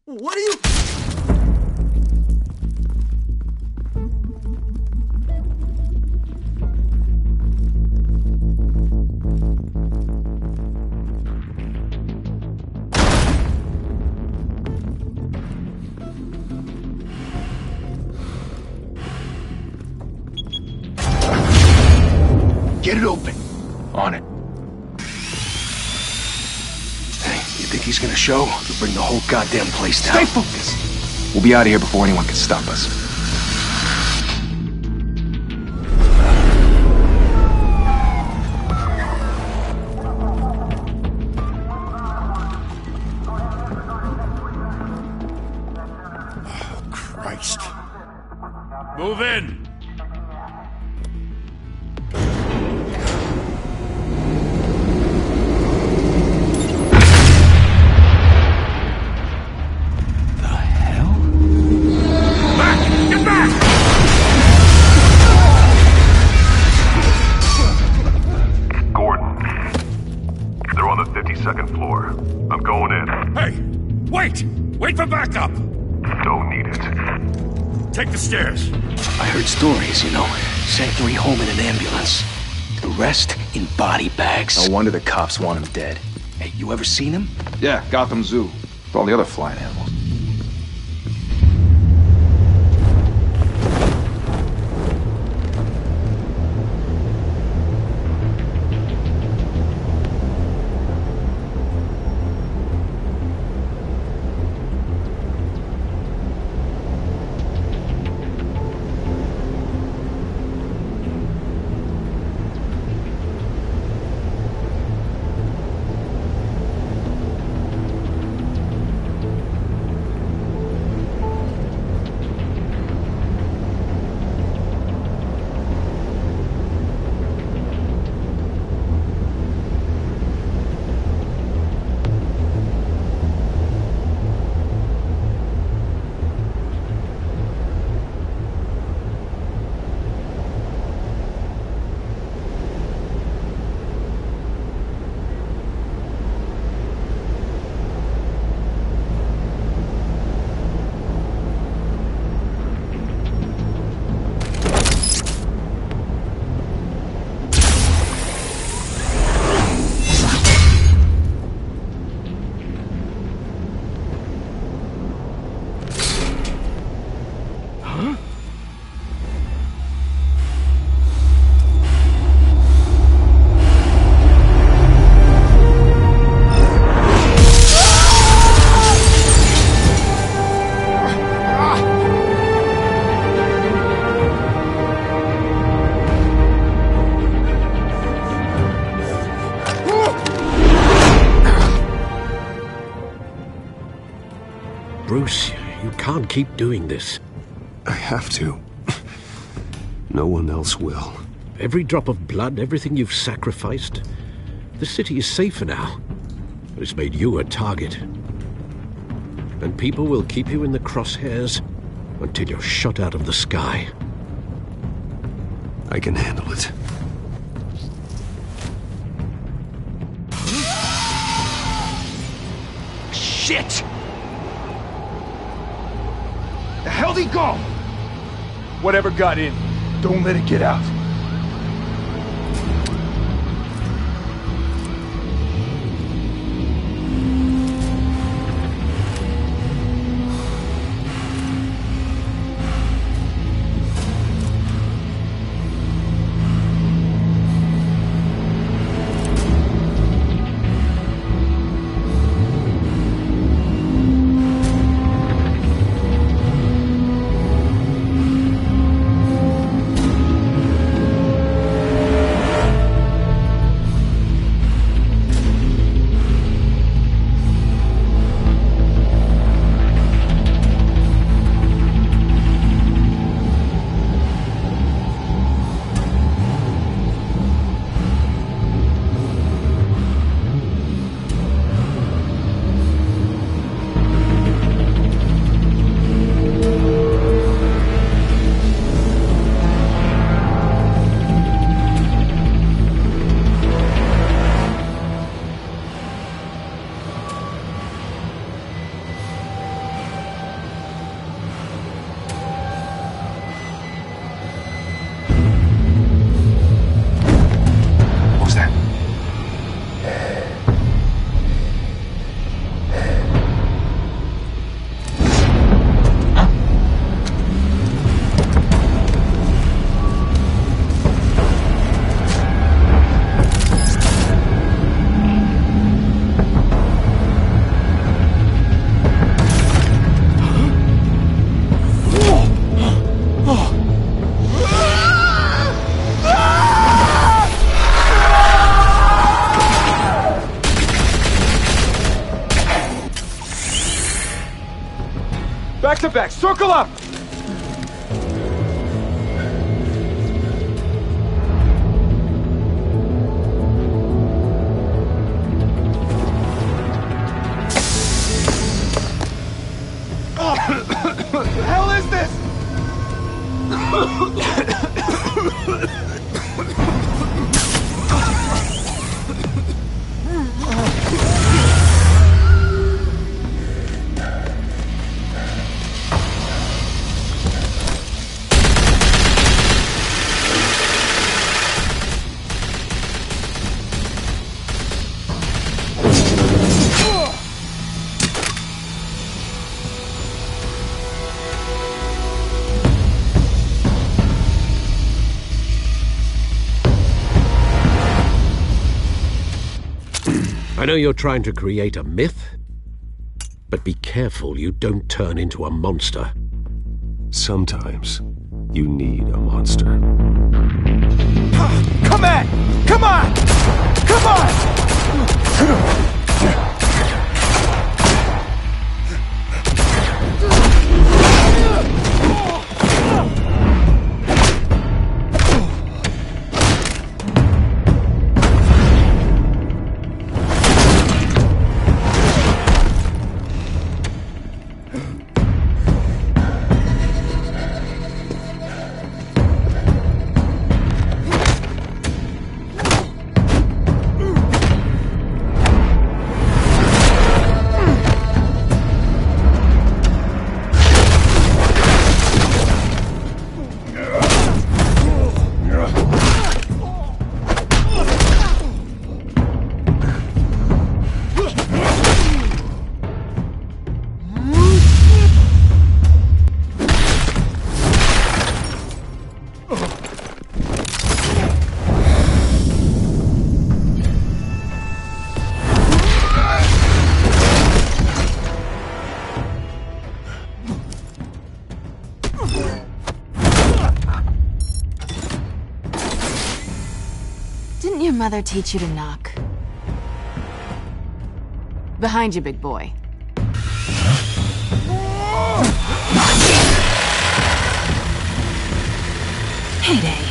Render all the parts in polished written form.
What are you... Get it open. On it. Hey, you think he's gonna show? He'll bring the whole goddamn place down. Stay focused. We'll be out of here before anyone can stop us. Oh, Christ. Move in! Wait for backup! Don't need it. Take the stairs. I heard stories, you know. Sent 3 home in an ambulance. The rest in body bags. No wonder the cops want him dead. Hey, you ever seen him? Yeah, Gotham Zoo. With all the other flying animals. Bruce, you can't keep doing this. I have to. No one else will. Every drop of blood, everything you've sacrificed. The city is safer now. But it's made you a target. And people will keep you in the crosshairs until you're shot out of the sky. I can handle it. Shit! The hell'd he go? Whatever got in, don't let it get out. Back to back, circle up! What the hell is this? I know you're trying to create a myth, but be careful you don't turn into a monster. Sometimes you need a monster. Come on! Come on! Come on! Didn't your mother teach you to knock? Behind you, big boy. Heyday.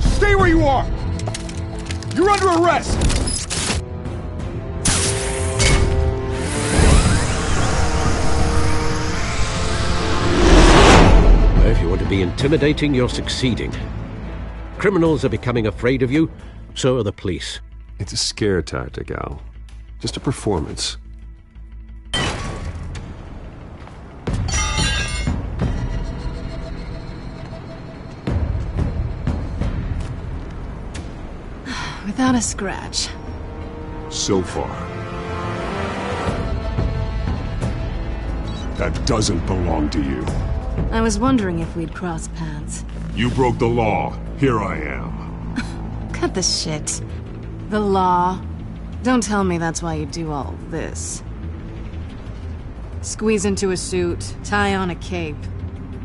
Stay where you are! You're under arrest! If you want to be intimidating, you're succeeding. Criminals are becoming afraid of you, so are the police. It's a scare tactic, Al. Just a performance. Without a scratch. So far. That doesn't belong to you. I was wondering if we'd cross paths. You broke the law. Here I am. Cut the shit. The law. Don't tell me that's why you do all this. Squeeze into a suit, tie on a cape.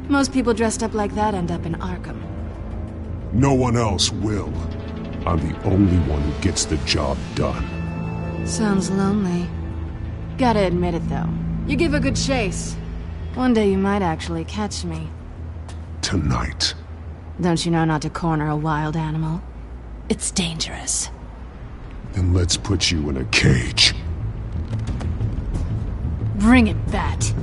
Most people dressed up like that end up in Arkham. No one else will. I'm the only one who gets the job done. Sounds lonely. Gotta admit it, though. You give a good chase. One day you might actually catch me. Tonight. Don't you know not to corner a wild animal? It's dangerous. Then let's put you in a cage. Bring it, Bat.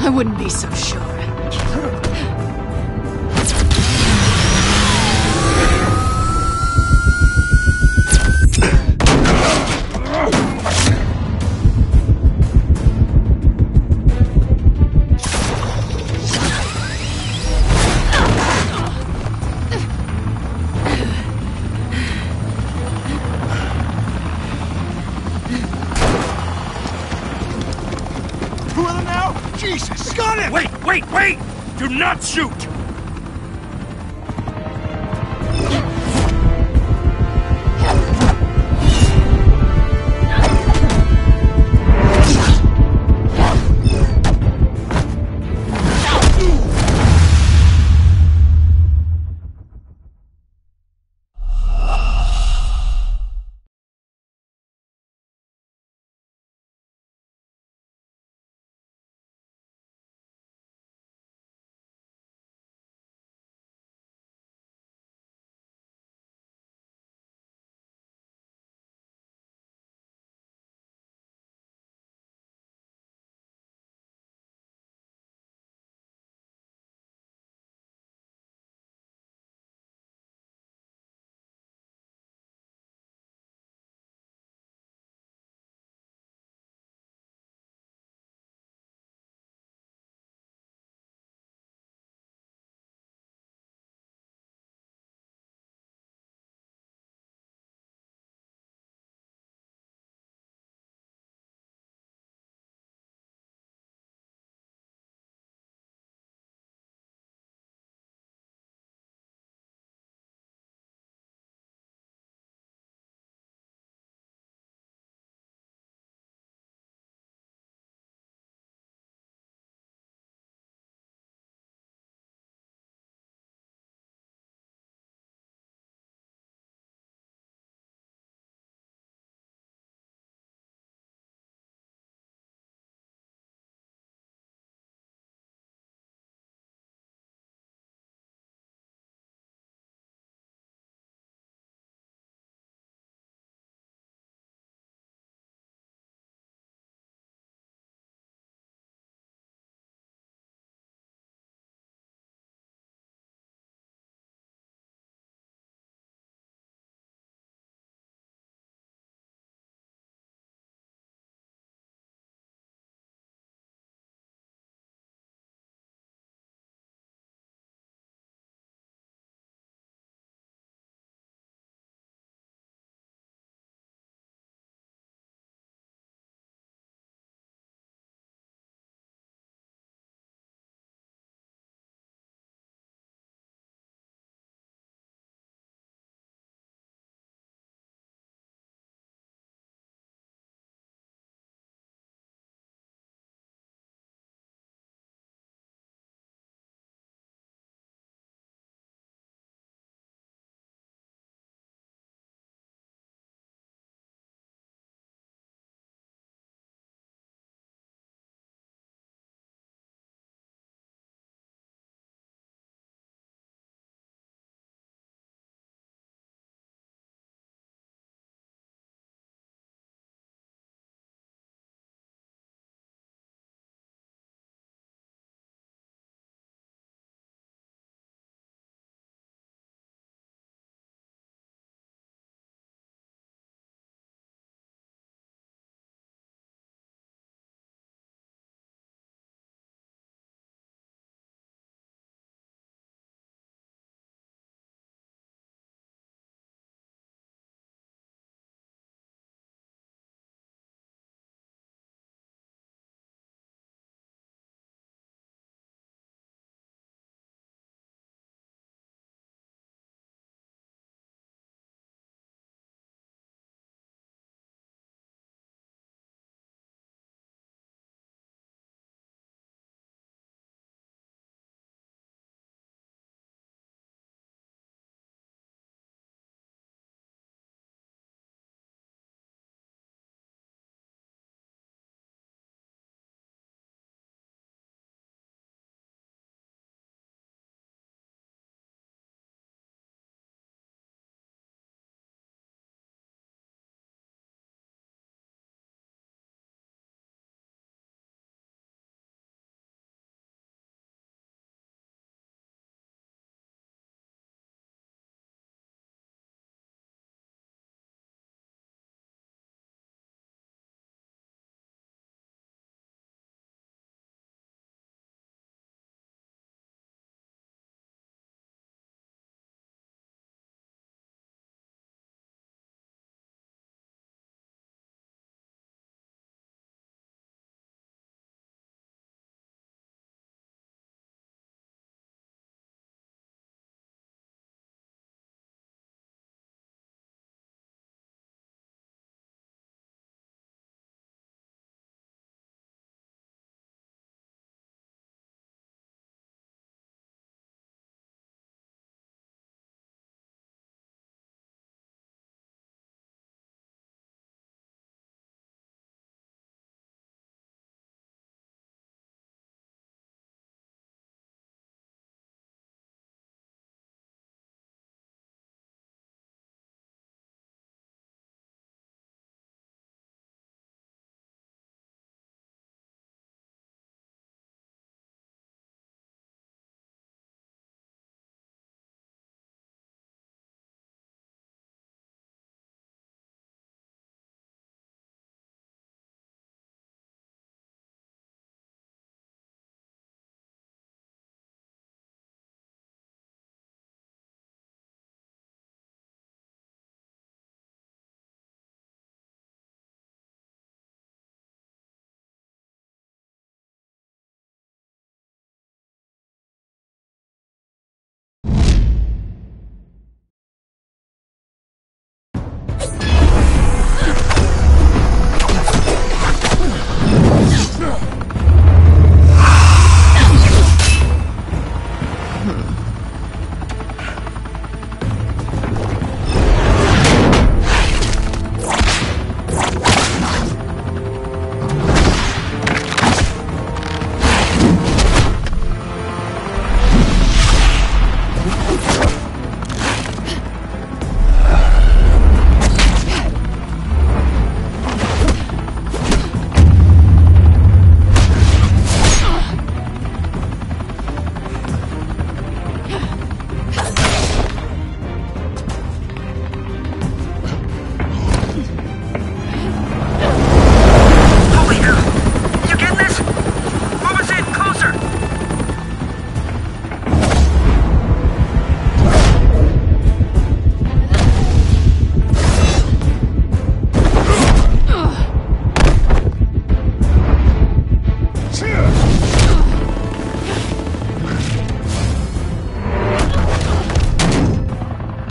I wouldn't be so sure. Two of them now? Jesus! Got him! Wait! Do not shoot!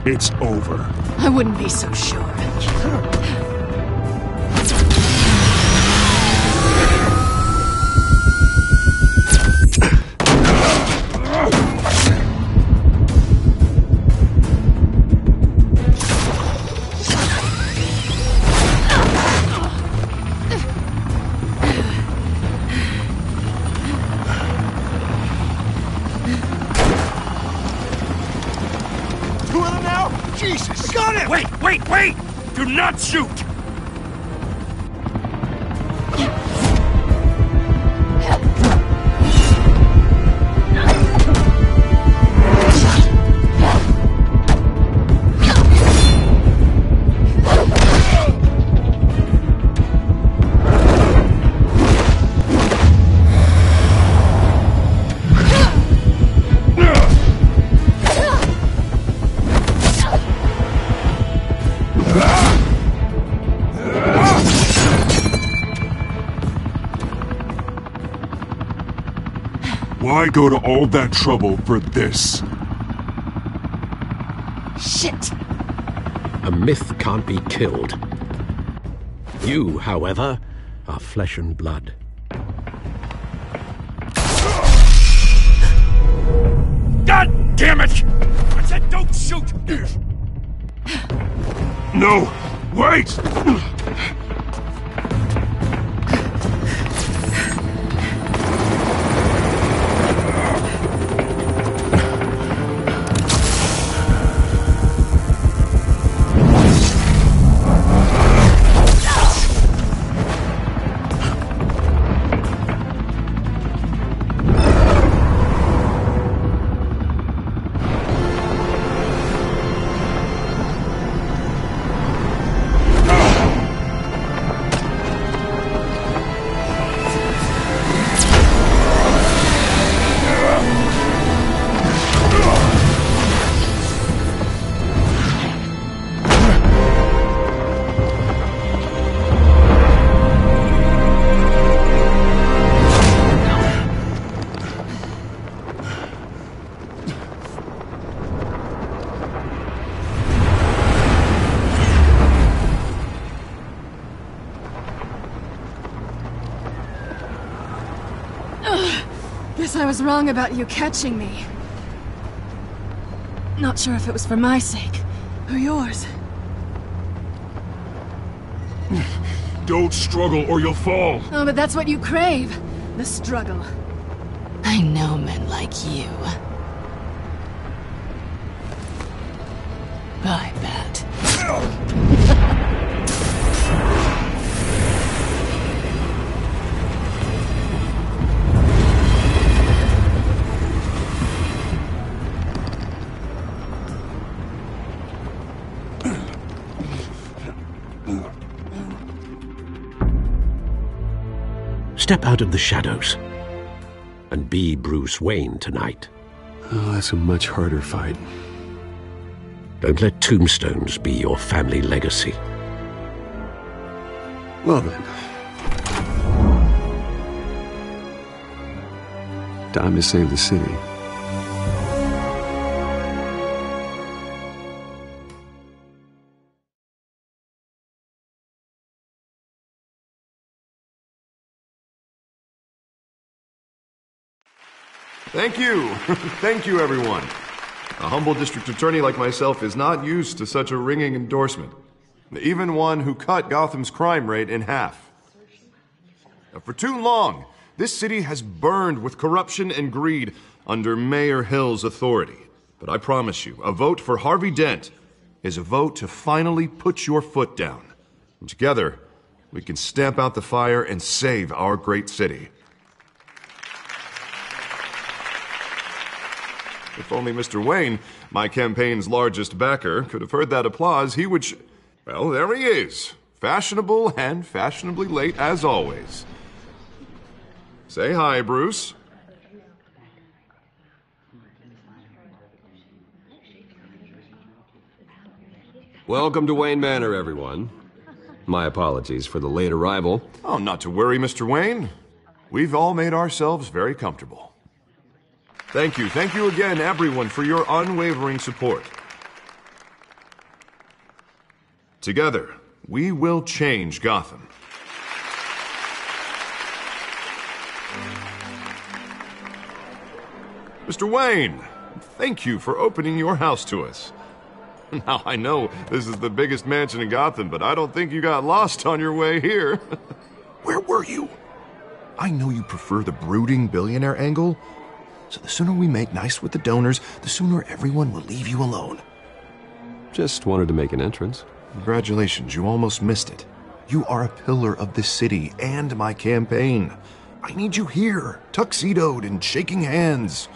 it's over. I wouldn't be so sure. Jesus! Got him! Wait! Do not shoot! Why go to all that trouble for this? Shit! A myth can't be killed. You, however, are flesh and blood. God damn it! I said don't shoot! No! Wait! Guess I was wrong about you catching me. Not sure if it was for my sake, or yours. Don't struggle or you'll fall. Oh, but that's what you crave. The struggle. I know men like you. I bet. Step out of the shadows and be Bruce Wayne tonight. Oh, that's a much harder fight. Don't let tombstones be your family legacy. Well then. Time to save the city. Thank you. Thank you, everyone. A humble district attorney like myself is not used to such a ringing endorsement. Even one who cut Gotham's crime rate in half. For too long, this city has burned with corruption and greed under Mayor Hill's authority. But I promise you, a vote for Harvey Dent is a vote to finally put your foot down. And together, we can stamp out the fire and save our great city. If only Mr. Wayne, my campaign's largest backer, could have heard that applause, he would well, there he is. Fashionable and fashionably late as always. Say hi, Bruce. Welcome to Wayne Manor, everyone. My apologies for the late arrival. Oh, not to worry, Mr. Wayne. We've all made ourselves very comfortable. Thank you again, everyone, for your unwavering support. Together, we will change Gotham. Mr. Wayne, thank you for opening your house to us. Now, I know this is the biggest mansion in Gotham, but I don't think you got lost on your way here. Where were you? I know you prefer the brooding billionaire angle, so the sooner we make nice with the donors, the sooner everyone will leave you alone. Just wanted to make an entrance. Congratulations, you almost missed it. You are a pillar of this city and my campaign. I need you here, tuxedoed and shaking hands.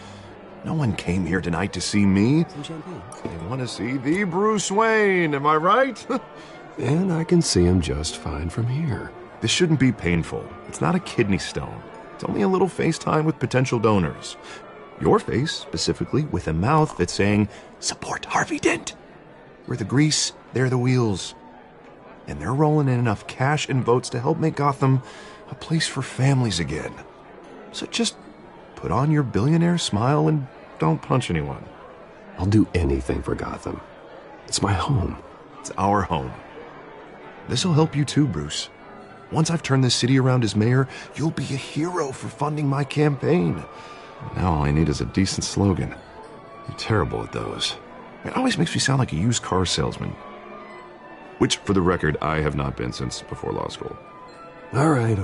No one came here tonight to see me. Some champagne. They want to see the Bruce Wayne, am I right? And I can see him just fine from here. This shouldn't be painful. It's not a kidney stone. It's only a little FaceTime with potential donors. Your face, specifically, with a mouth that's saying, support Harvey Dent. We're the grease, they're the wheels. And they're rolling in enough cash and votes to help make Gotham a place for families again. So just put on your billionaire smile and don't punch anyone. I'll do anything for Gotham. It's my home. It's our home. This'll help you too, Bruce. Once I've turned this city around as mayor, you'll be a hero for funding my campaign. Now all I need is a decent slogan. You're terrible at those. It always makes me sound like a used car salesman. Which, for the record, I have not been since before law school. All right.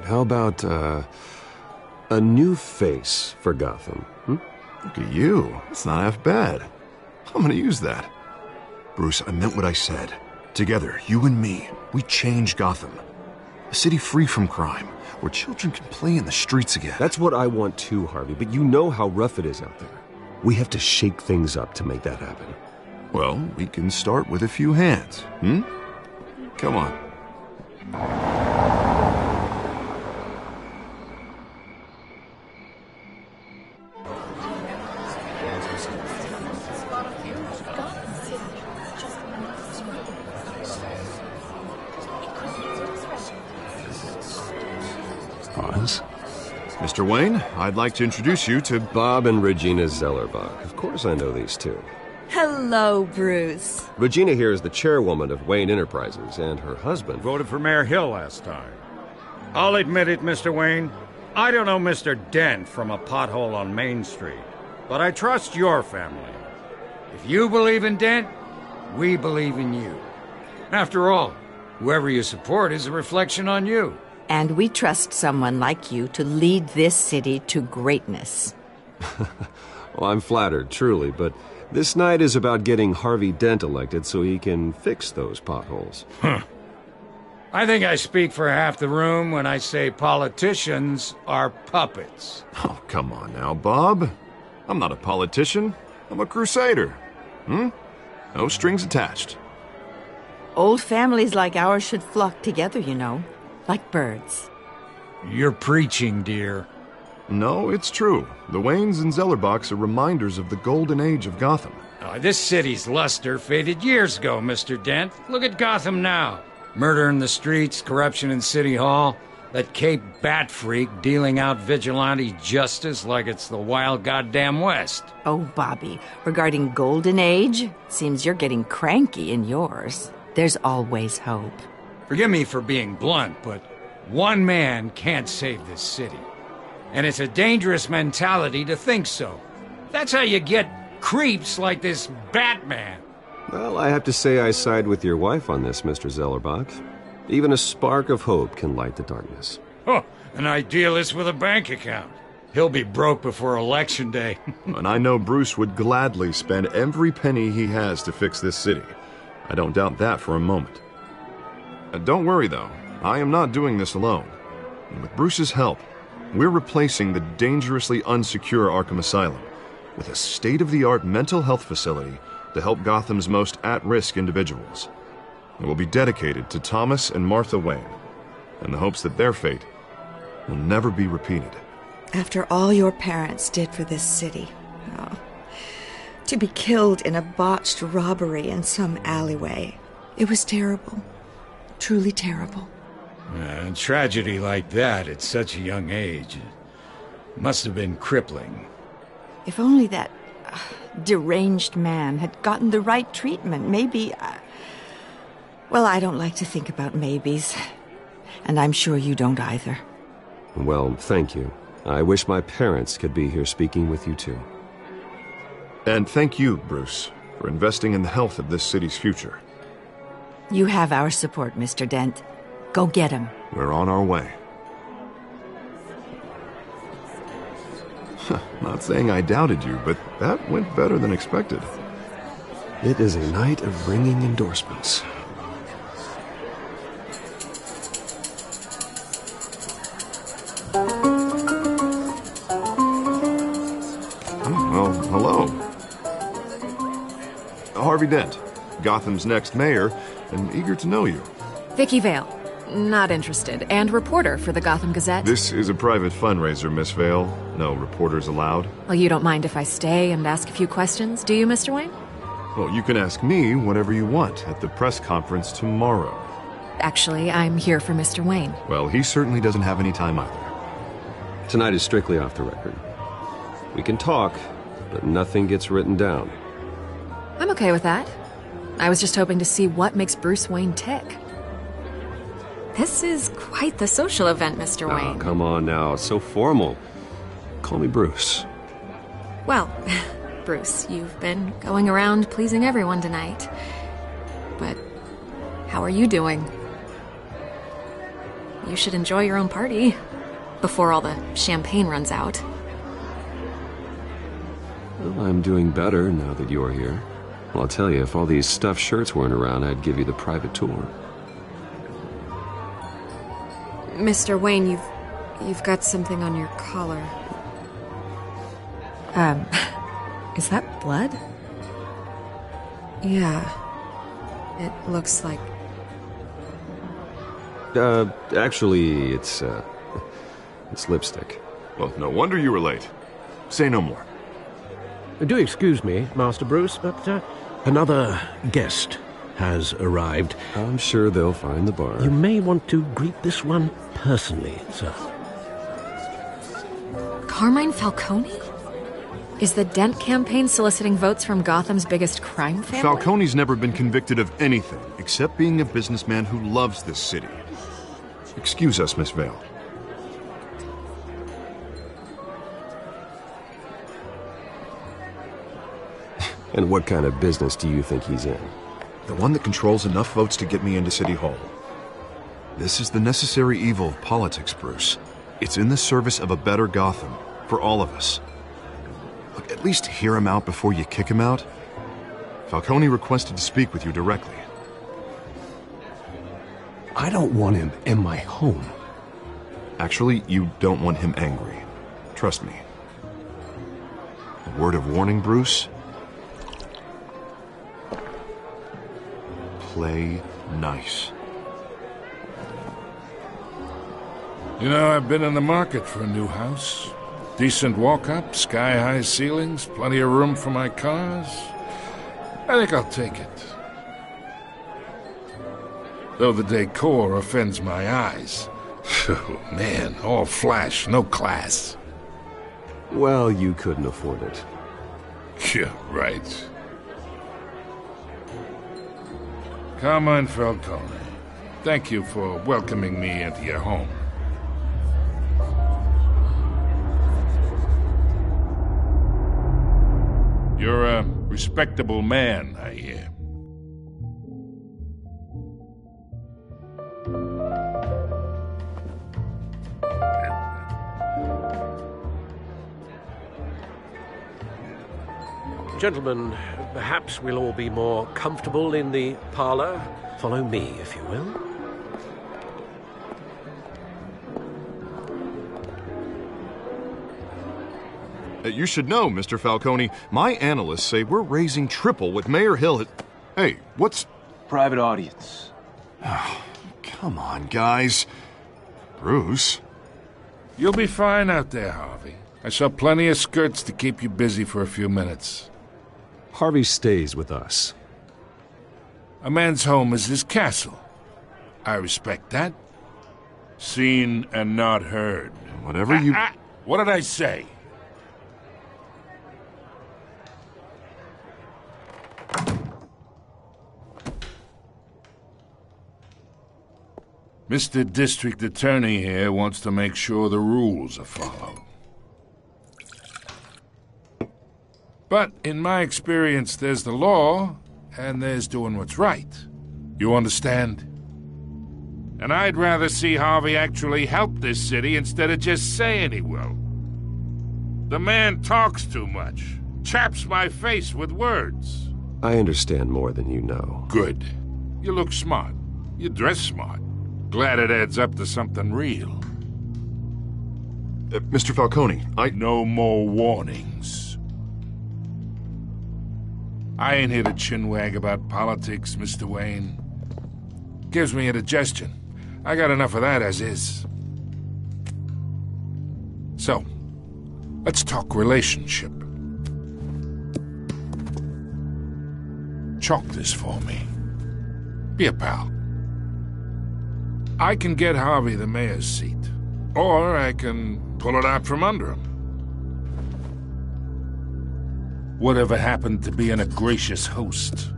How about, a new face for Gotham? Look at you. It's not half bad. I'm gonna use that. Bruce, I meant what I said. Together, you and me, we change Gotham. A city free from crime, where children can play in the streets again. That's what I want too, Harvey, but you know how rough it is out there. We have to shake things up to make that happen. Well, we can start with a few hands, Come on. Pause. Mr. Wayne, I'd like to introduce you to Bob and Regina Zellerbach. Of course I know these two. Hello, Bruce. Regina here is the chairwoman of Wayne Enterprises, and her husband... Voted for Mayor Hill last time. I'll admit it, Mr. Wayne. I don't know Mr. Dent from a pothole on Main Street, but I trust your family. If you believe in Dent, we believe in you. After all, whoever you support is a reflection on you. And we trust someone like you to lead this city to greatness. Well, I'm flattered, truly, but this night is about getting Harvey Dent elected so he can fix those potholes. I think I speak for half the room when I say politicians are puppets. Oh, come on now, Bob. I'm not a politician. I'm a crusader. No strings attached. Old families like ours should flock together, you know, like birds. You're preaching, dear. No, it's true. The Waynes and Zellerbachs are reminders of the golden age of Gotham. This city's luster faded years ago, Mr. Dent. Look at Gotham now. Murder in the streets, corruption in City Hall, that Cape Bat freak dealing out vigilante justice like it's the wild goddamn West. Oh, Bobby, regarding Golden Age, seems you're getting cranky in yours. There's always hope. Forgive me for being blunt, but one man can't save this city. And it's a dangerous mentality to think so. That's how you get creeps like this Batman. Well, I have to say I side with your wife on this, Mr. Zellerbach. Even a spark of hope can light the darkness. Oh, an idealist with a bank account. He'll be broke before Election Day. And I know Bruce would gladly spend every penny he has to fix this city. I don't doubt that for a moment. Don't worry, though. I am not doing this alone. And with Bruce's help, we're replacing the dangerously unsecure Arkham Asylum with a state-of-the-art mental health facility to help Gotham's most at-risk individuals. It will be dedicated to Thomas and Martha Wayne, in the hopes that their fate will never be repeated. After all your parents did for this city, to be killed in a botched robbery in some alleyway, it was terrible. Truly terrible. A tragedy like that at such a young age must have been crippling. If only that deranged man had gotten the right treatment, maybe... Well, I don't like to think about maybes. And I'm sure you don't either. Well, thank you. I wish my parents could be here speaking with you too. And thank you, Bruce, for investing in the health of this city's future. You have our support, Mr. Dent. Go get him. We're on our way. Not saying I doubted you, but that went better than expected. It is a night of ringing endorsements. Well, hello. Harvey Dent, Gotham's next mayor, and eager to know you. Vicky Vale. Not interested. And reporter for the Gotham Gazette. This is a private fundraiser, Miss Vale. No reporters allowed. Well, you don't mind if I stay and ask a few questions, do you, Mr. Wayne? Well, you can ask me whatever you want at the press conference tomorrow. Actually, I'm here for Mr. Wayne. Well, he certainly doesn't have any time either. Tonight is strictly off the record. We can talk, but nothing gets written down. I'm okay with that. I was just hoping to see what makes Bruce Wayne tick. This is quite the social event, Mr. Wayne. Oh, come on now. It's so formal. Call me Bruce. Well, Bruce, you've been going around pleasing everyone tonight. But how are you doing? You should enjoy your own party before all the champagne runs out. Well, I'm doing better now that you're here. Well, I'll tell you, if all these stuffed shirts weren't around, I'd give you the private tour. Mr. Wayne, you've got something on your collar. Is that blood? Yeah. It looks like... Actually, it's lipstick. Well, no wonder you were late. Say no more. Do excuse me, Master Bruce, but another guest has arrived. I'm sure they'll find the bar. You may want to greet this one personally, sir. Carmine Falcone? Is the Dent campaign soliciting votes from Gotham's biggest crime family? Falcone's never been convicted of anything except being a businessman who loves this city. Excuse us, Miss Vale. And what kind of business do you think he's in? The one that controls enough votes to get me into City Hall. This is the necessary evil of politics, Bruce. It's in the service of a better Gotham, for all of us. Look, at least hear him out before you kick him out. Falcone requested to speak with you directly. I don't want him in my home. Actually, you don't want him angry. Trust me. A word of warning, Bruce? Play nice. You know, I've been in the market for a new house. Decent walk-up, sky-high ceilings, plenty of room for my cars. I think I'll take it. Though the decor offends my eyes. Oh, man, all flash, no class. Well, you couldn't afford it. Yeah, right. Carmine Falcone, thank you for welcoming me into your home. You're a respectable man, I hear. Gentlemen, perhaps we'll all be more comfortable in the parlor. Follow me, if you will. You should know, Mr. Falcone, my analysts say we're raising triple what Mayor Hill had... Hey, what's... Private audience. Oh, come on, guys. Bruce? You'll be fine out there, Harvey. I saw plenty of skirts to keep you busy for a few minutes. Harvey stays with us. A man's home is his castle. I respect that. Seen and not heard. Whatever you... What did I say? Mr. District Attorney here wants to make sure the rules are followed. But in my experience, there's the law, and there's doing what's right. You understand? And I'd rather see Harvey actually help this city instead of just saying he will. The man talks too much, chaps my face with words. I understand more than you know. Good. You look smart. You dress smart. Glad it adds up to something real. Mr. Falcone, No more warnings. I ain't here to chinwag about politics, Mr. Wayne. Gives me indigestion. I got enough of that as is. So, let's talk relationship. Chalk this for me. Be a pal. I can get Harvey the mayor's seat, or I can pull it out from under him. Whatever happened to being a gracious host?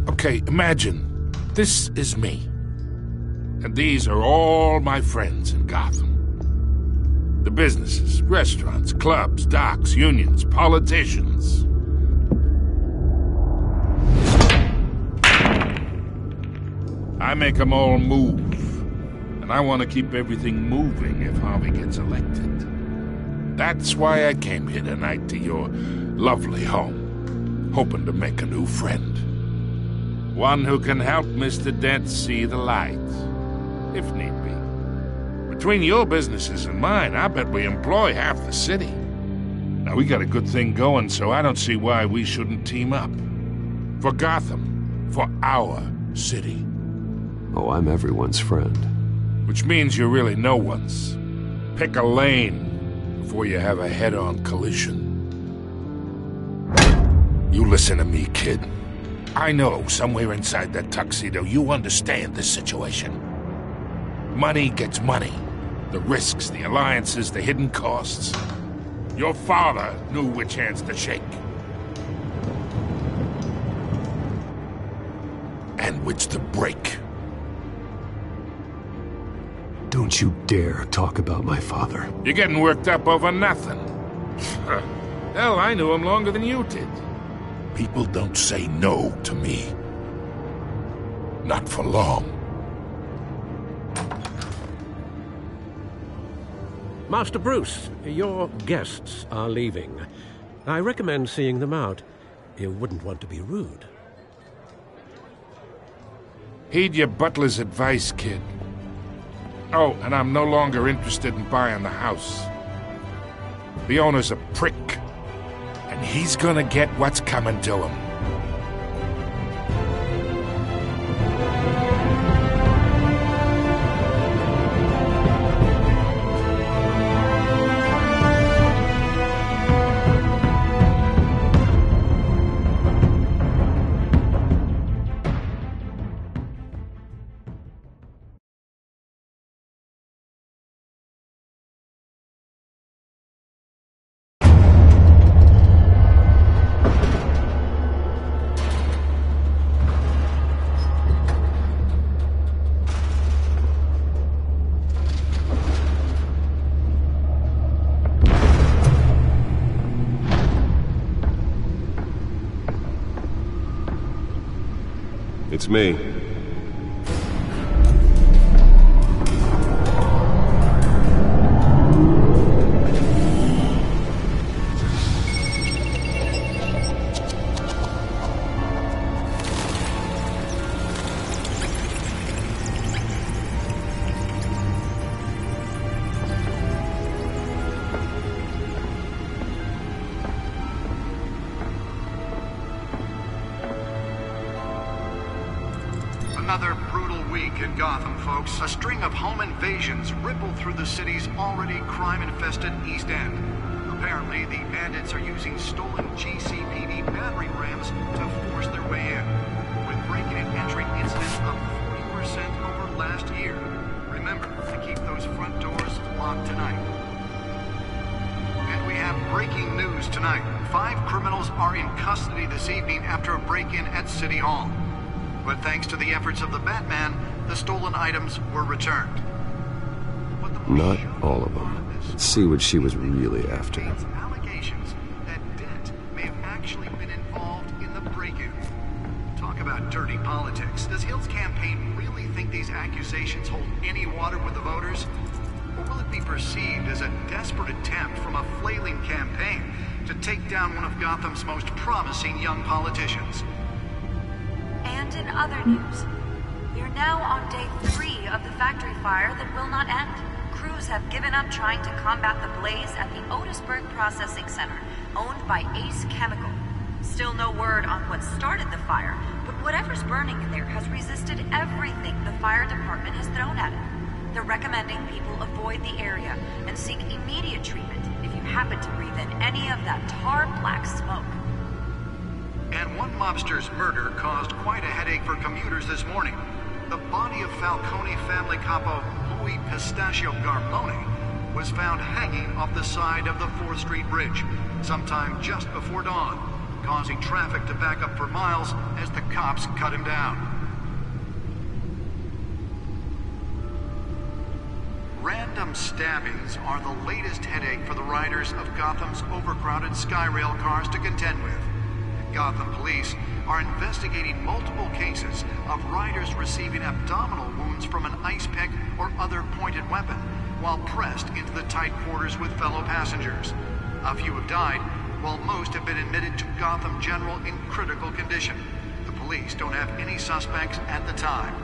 Okay, imagine this is me, and these are all my friends in Gotham. The businesses, restaurants, clubs, docks, unions, politicians. I make them all move, and I want to keep everything moving if Harvey gets elected. That's why I came here tonight to your lovely home, hoping to make a new friend. One who can help Mr. Dent see the light, if need be. Between your businesses and mine, I bet we employ half the city. Now, we got a good thing going, so I don't see why we shouldn't team up. For Gotham, for our city. Oh, I'm everyone's friend. Which means you're really no one's. Pick a lane before you have a head-on collision. You listen to me, kid. I know somewhere inside that tuxedo you understand this situation. Money gets money. The risks, the alliances, the hidden costs. Your father knew which hands to shake. And which to break. Don't you dare talk about my father. You're getting worked up over nothing. Hell, I knew him longer than you did. People don't say no to me. Not for long. Master Bruce, your guests are leaving. I recommend seeing them out. You wouldn't want to be rude. Heed your butler's advice, kid. Oh, and I'm no longer interested in buying the house. The owner's a prick, and he's gonna get what's coming to him. It's me. Another brutal week in Gotham, folks. A string of home invasions rippled through the city's already crime-infested East End. Apparently, the bandits are using stolen GCPD battering rams to force their way in, with break-in and entry incidents up 40% over last year. Remember to keep those front doors locked tonight. And we have breaking news tonight. 5 criminals are in custody this evening after a break-in at City Hall. But thanks to the efforts of the Batman, the stolen items were returned. Not all of them. Let's see what she was really after. Allegations that Dent may have actually been involved in the break-in. Talk about dirty politics. Does Hill's campaign really think these accusations hold any water with the voters? Or will it be perceived as a desperate attempt from a flailing campaign to take down one of Gotham's most promising young politicians? And in other news, we're now on day 3 of the factory fire that will not end. Crews have given up trying to combat the blaze at the Otisburg Processing Center, owned by Ace Chemical. Still no word on what started the fire, but whatever's burning in there has resisted everything the fire department has thrown at it. They're recommending people avoid the area and seek immediate treatment if you happen to breathe in any of that tar black smoke. And one mobster's murder caused quite a headache for commuters this morning. The body of Falcone family capo Louis Pistachio Garmone was found hanging off the side of the 4th Street Bridge sometime just before dawn, causing traffic to back up for miles as the cops cut him down. Random stabbings are the latest headache for the riders of Gotham's overcrowded Skyrail cars to contend with. Gotham police are investigating multiple cases of riders receiving abdominal wounds from an ice pick or other pointed weapon while pressed into the tight quarters with fellow passengers. A few have died, while most have been admitted to Gotham General in critical condition. The police don't have any suspects at the time.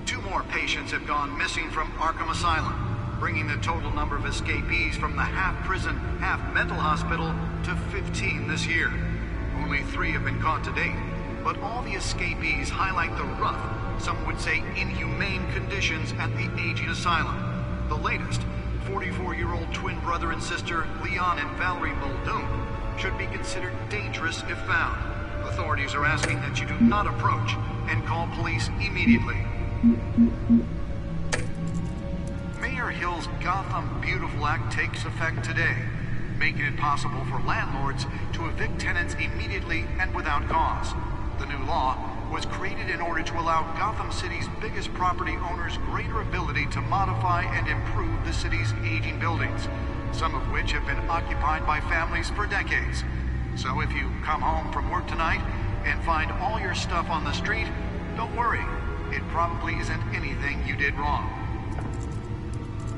2 more patients have gone missing from Arkham Asylum, bringing the total number of escapees from the half-prison, half-mental hospital to 15 this year. Only 3 have been caught to date, but all the escapees highlight the rough, some would say inhumane conditions at the aging asylum. The latest, 44-year-old twin brother and sister Leon and Valerie Muldoon, should be considered dangerous if found. Authorities are asking that you do not approach and call police immediately. Mayor Hill's Gotham Beautiful Act takes effect today, making it possible for landlords to evict tenants immediately and without cause. The new law was created in order to allow Gotham City's biggest property owners greater ability to modify and improve the city's aging buildings, some of which have been occupied by families for decades. So if you come home from work tonight and find all your stuff on the street, don't worry. It probably isn't anything you did wrong.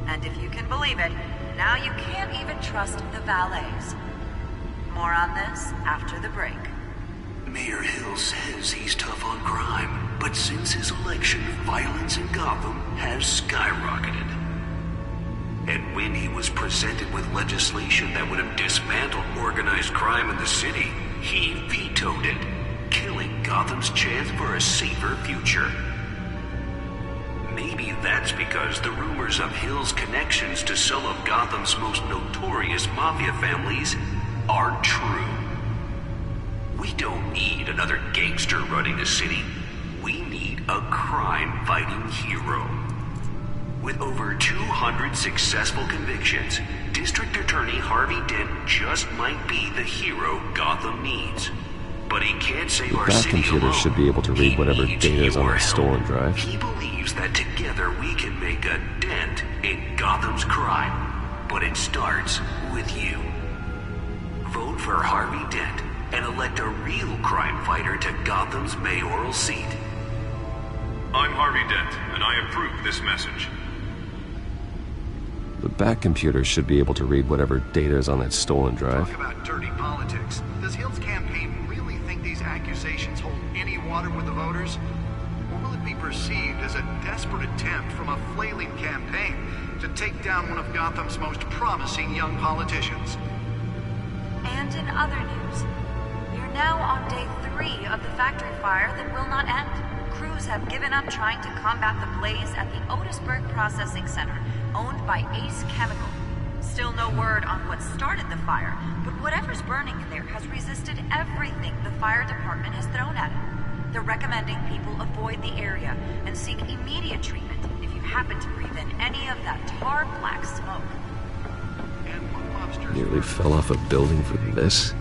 And if you can believe it, now you can't even trust the valets. More on this after the break. Mayor Hill says he's tough on crime, but since his election, violence in Gotham has skyrocketed. And when he was presented with legislation that would have dismantled organized crime in the city, he vetoed it, killing Gotham's chance for a safer future. Maybe that's because the rumors of Hill's connections to some of Gotham's most notorious mafia families aren't true. We don't need another gangster running the city. We need a crime-fighting hero. With over 200 successful convictions, District Attorney Harvey Dent just might be the hero Gotham needs. But he can't save our city alone. That computer should be able to read whatever data is on that stolen drive. He believes that together we can make a dent in Gotham's crime. But it starts with you. Vote for Harvey Dent and elect a real crime fighter to Gotham's mayoral seat. I'm Harvey Dent, and I approve this message. The Bat computer should be able to read whatever data is on that stolen drive. Talk about dirty politics. Does Hill's campaign really think these accusations hold any water with the voters? Or will it be perceived as a desperate attempt from a flailing campaign to take down one of Gotham's most promising young politicians? And in other news, we're now on day 3 of the factory fire that will not end. Crews have given up trying to combat the blaze at the Otisburg Processing Center, owned by Ace Chemical. Still no word on what started the fire, but whatever's burning in there has resisted everything the fire department has thrown at it. They're recommending people avoid the area and seek immediate treatment if you happen to breathe in any of that tar black smoke. Nearly fell off a building for this.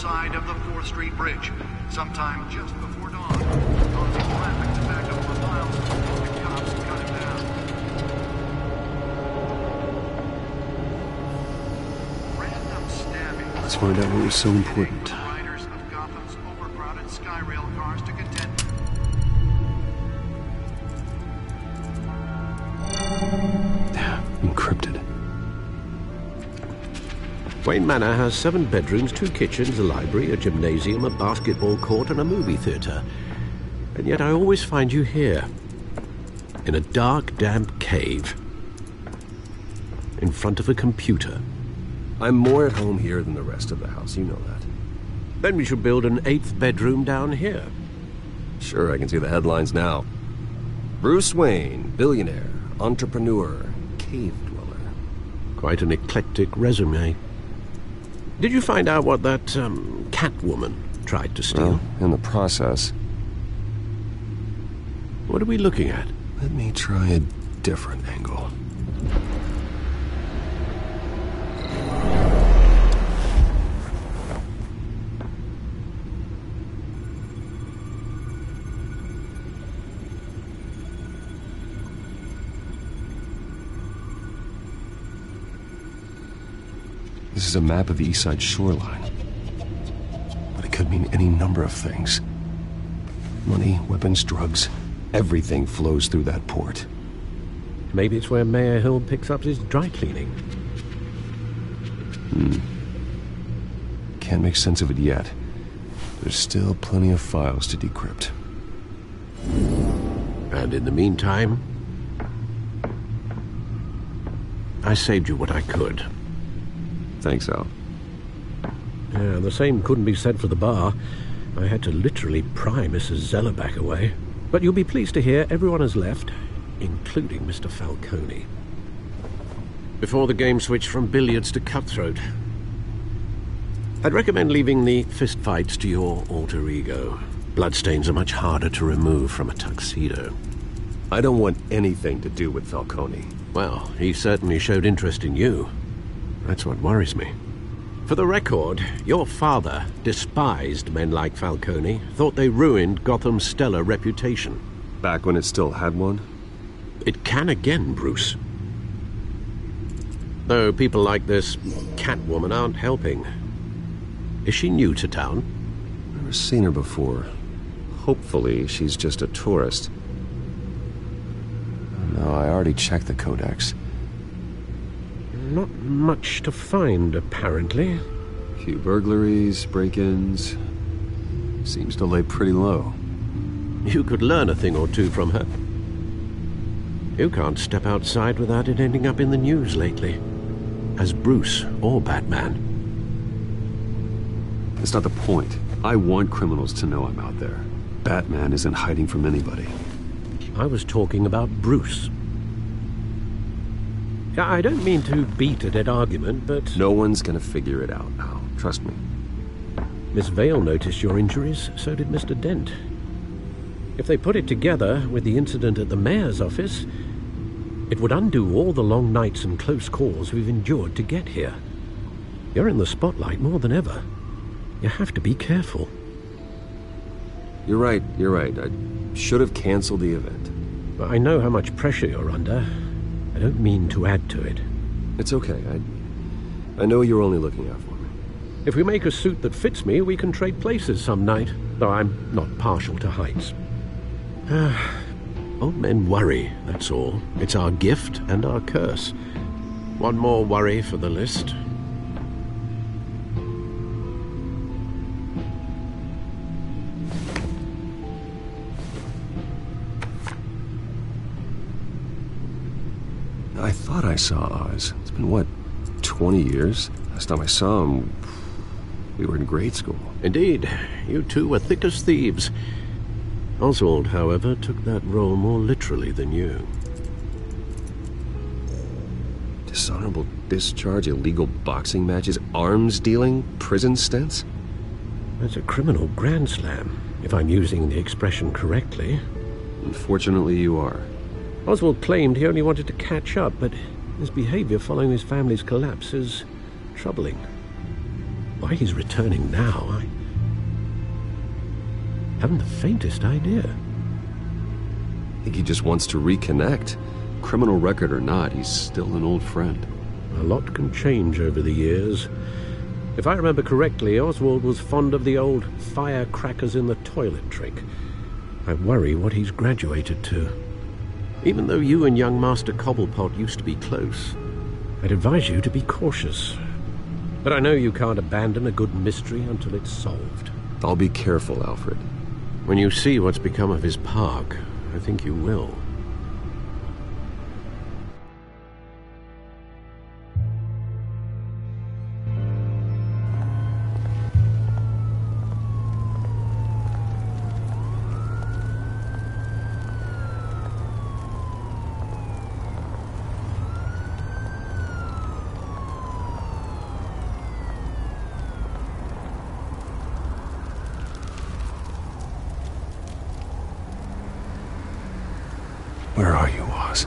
side of the 4th Street Bridge, sometime just before dawn, causing traffic to back up for miles before the cops cut him down. Random stabbing. Let's find out what was so important. Riders of Gotham's overcrowded Skyrail cars to contend. Encrypted. Wayne Manor has 7 bedrooms, 2 kitchens, a library, a gymnasium, a basketball court, and a movie theatre. And yet I always find you here, in a dark, damp cave, in front of a computer. I'm more at home here than the rest of the house, you know that. Then we should build an 8th bedroom down here. Sure, I can see the headlines now. Bruce Wayne, billionaire, entrepreneur, cave dweller. Quite an eclectic resume. Did you find out what that, Catwoman tried to steal? Well, in the process. What are we looking at? Let me try a different angle. This is a map of the East Side shoreline. But it could mean any number of things. Money, weapons, drugs, everything flows through that port. Maybe it's where Mayor Hill picks up his dry cleaning. Can't make sense of it yet. There's still plenty of files to decrypt. And in the meantime, I saved you what I could. Thanks, Al. Yeah, the same couldn't be said for the bar. I had to literally pry Mrs. Zellerback away. But you'll be pleased to hear everyone has left, including Mr. Falcone. Before the game switched from billiards to cutthroat. I'd recommend leaving the fistfights to your alter ego. Bloodstains are much harder to remove from a tuxedo. I don't want anything to do with Falcone. Well, he certainly showed interest in you. That's what worries me. For the record, your father despised men like Falcone, thought they ruined Gotham's stellar reputation. Back when it still had one? It can again, Bruce. Though people like this Catwoman aren't helping. Is she new to town? Never seen her before. Hopefully she's just a tourist. No, I already checked the codex. Not much to find, apparently. A few burglaries, break-ins. Seems to lay pretty low. You could learn a thing or two from her. You can't step outside without it ending up in the news lately. As Bruce or Batman. That's not the point. I want criminals to know I'm out there. Batman isn't hiding from anybody. I was talking about Bruce. I don't mean to beat a dead argument, but... No one's gonna figure it out, Al. Trust me. Miss Vale noticed your injuries, so did Mr. Dent. If they put it together with the incident at the mayor's office, it would undo all the long nights and close calls we've endured to get here. You're in the spotlight more than ever. You have to be careful. You're right. I should have canceled the event. But I know how much pressure you're under. I don't mean to add to it. It's okay. I know you're only looking out for me. If we make a suit that fits me, we can trade places some night, though I'm not partial to heights. Old men worry, that's all. It's our gift and our curse. One more worry for the list. I thought I saw Oz. It's been, what, 20 years? Last time I saw him, we were in grade school. Indeed. You two were thick as thieves. Oswald, however, took that role more literally than you. Dishonorable discharge, illegal boxing matches, arms dealing, prison stints? That's a criminal grand slam, if I'm using the expression correctly. Unfortunately, you are. Oswald claimed he only wanted to catch up, but his behavior following his family's collapse is troubling. Why he's returning now, I haven't the faintest idea. I think he just wants to reconnect. Criminal record or not, he's still an old friend. A lot can change over the years. If I remember correctly, Oswald was fond of the old firecrackers in the toilet trick. I worry what he's graduated to. Even though you and young Master Cobblepot used to be close, I'd advise you to be cautious. But I know you can't abandon a good mystery until it's solved. I'll be careful, Alfred. When you see what's become of his park, I think you will. Where are you, Oz?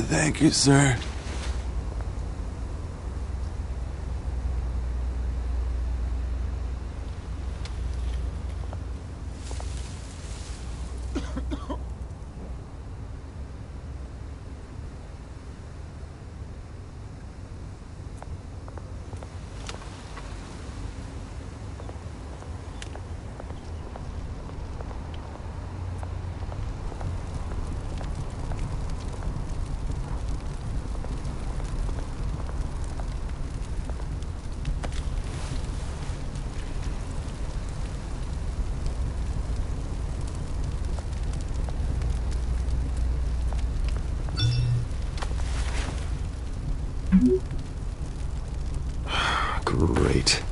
Thank you, sir. Great.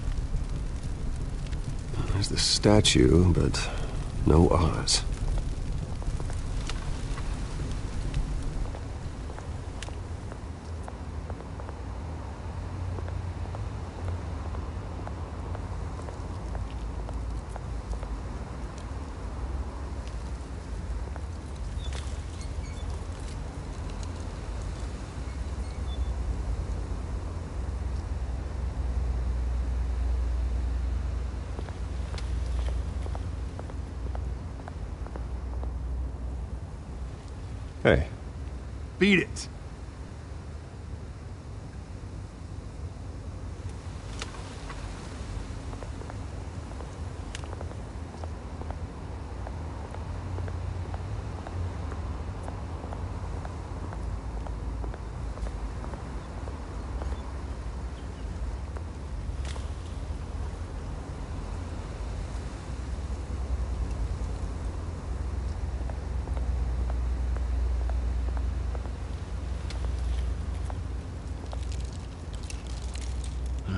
There's the statue, but no Oz. Hey. Beat it.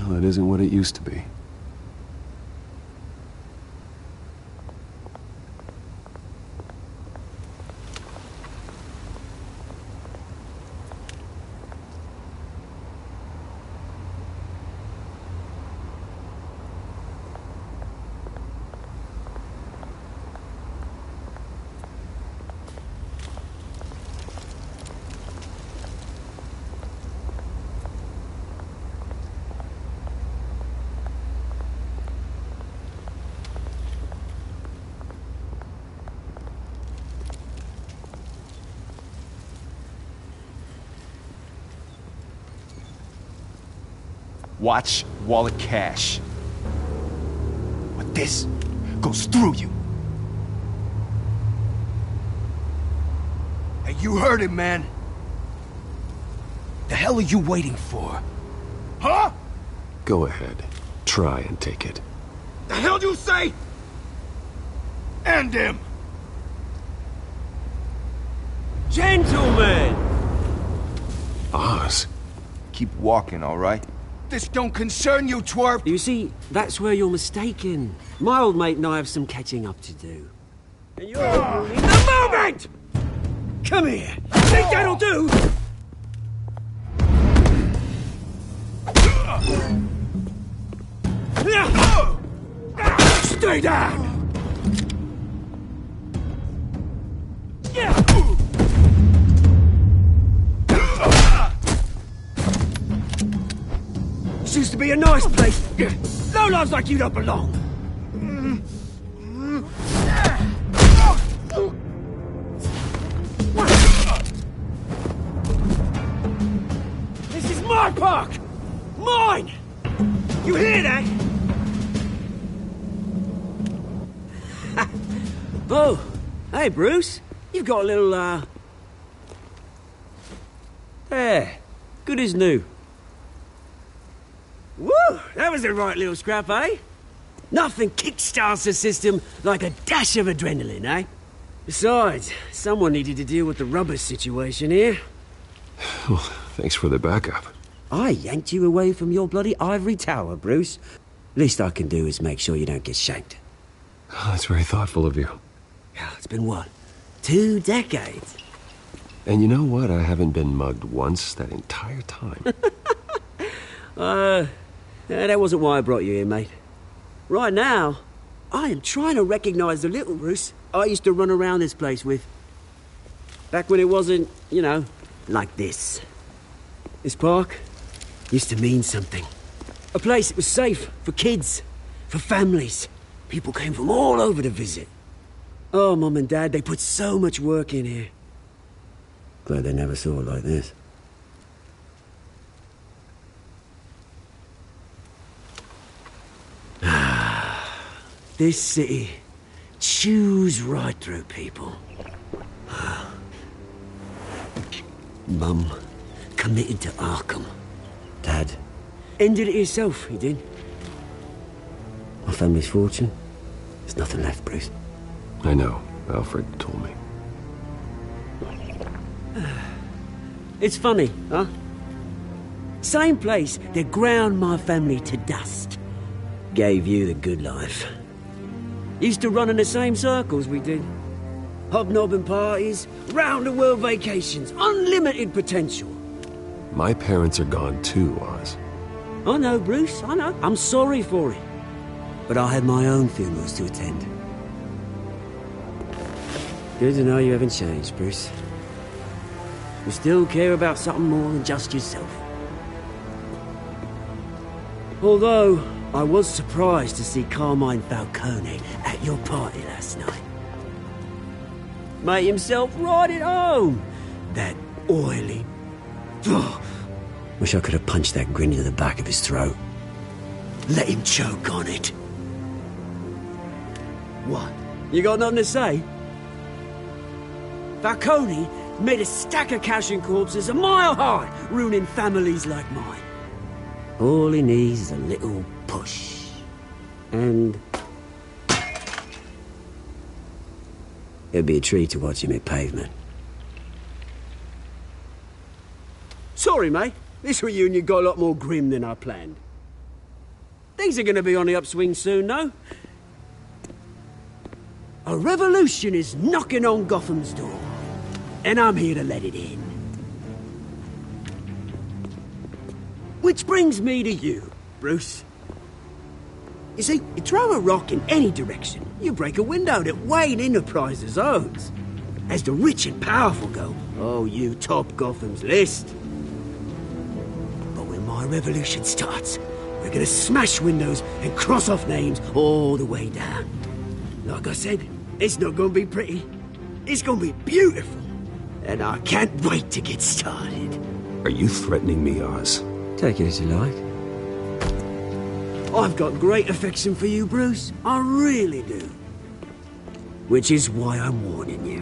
Well, it isn't what it used to be. Watch wallet cash. But this goes through you. Hey, you heard him, man. The hell are you waiting for? Huh? Go ahead. Try and take it. The hell do you say? End him! Gentlemen! Oz. Keep walking, all right? This don't concern you, twerp! You see, that's where you're mistaken. My old mate and I have some catching up to do. And you're ruining the moment! Come here! Think that'll do? Stay down! This used to be a nice place. No lives like you don't belong. This is my park! Mine! You hear that? Oh, hey, Bruce. You've got a little, There. Good as new. Woo! That was a right little scrap, eh? Nothing kickstarts the system like a dash of adrenaline, eh? Besides, someone needed to deal with the rubber situation here. Well, thanks for the backup. I yanked you away from your bloody ivory tower, Bruce. Least I can do is make sure you don't get shanked. Oh, that's very thoughtful of you. It's been what? 2 decades? And you know what? I haven't been mugged once that entire time. That wasn't why I brought you here, mate. Right now, I am trying to recognize the little Bruce I used to run around this place with. Back when it wasn't, you know, like this. This park used to mean something. A place that was safe for kids, for families. People came from all over to visit. Oh, Mum and Dad, they put so much work in here. Glad they never saw it like this. This city chews right through people. Mum committed to Arkham. Dad ended it himself, he did. My family's fortune, there's nothing left, Bruce. I know. Alfred told me. It's funny, huh? Same place that ground my family to dust. Gave you the good life. Used to run in the same circles we did. Hobnobbing parties, round-the-world vacations, unlimited potential. My parents are gone too, Oz. I know, Bruce, I know. I'm sorry for it. But I had my own funerals to attend. Good to know you haven't changed, Bruce. You still care about something more than just yourself. Although, I was surprised to see Carmine Falcone at your party last night. Made himself right at home. That oily... Oh, wish I could have punched that grin into the back of his throat. Let him choke on it. What? You got nothing to say? Falcone made a stack of cash and corpses a mile high, ruining families like mine. All he needs is a little push. And... it'd be a treat to watch him hit pavement. Sorry, mate. This reunion got a lot more grim than I planned. Things are gonna be on the upswing soon, though. A revolution is knocking on Gotham's door. And I'm here to let it in. Which brings me to you, Bruce. You see, you throw a rock in any direction, you break a window that Wayne Enterprises owns. As the rich and powerful go, oh, you top Gotham's list. But when my revolution starts, we're gonna smash windows and cross off names all the way down. Like I said, it's not gonna be pretty. It's gonna be beautiful. And I can't wait to get started. Are you threatening me, Oz? Take it as you like. I've got great affection for you, Bruce. I really do. Which is why I'm warning you.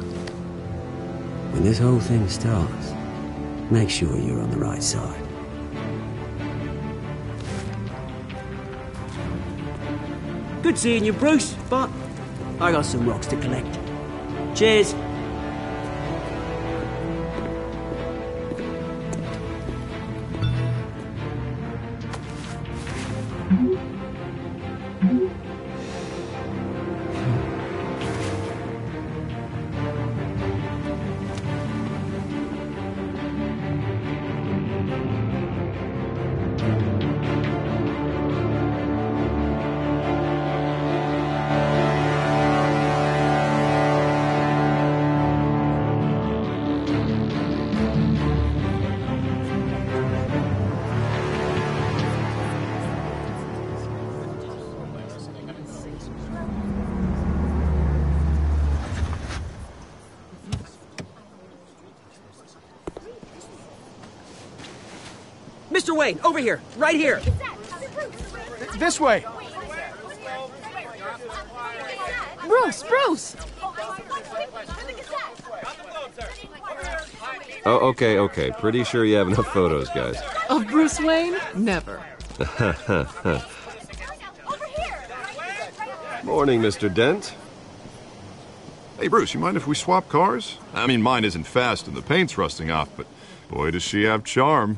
When this whole thing starts, make sure you're on the right side. Good seeing you, Bruce, but I got some rocks to collect. Cheers. Mr. Wayne, over here, right here. This way. Bruce! Oh, okay. Pretty sure you have enough photos, guys. Of Bruce Wayne? Never. Morning, Mr. Dent. Hey, Bruce, you mind if we swap cars? I mean, mine isn't fast and the paint's rusting off, but boy, does she have charm.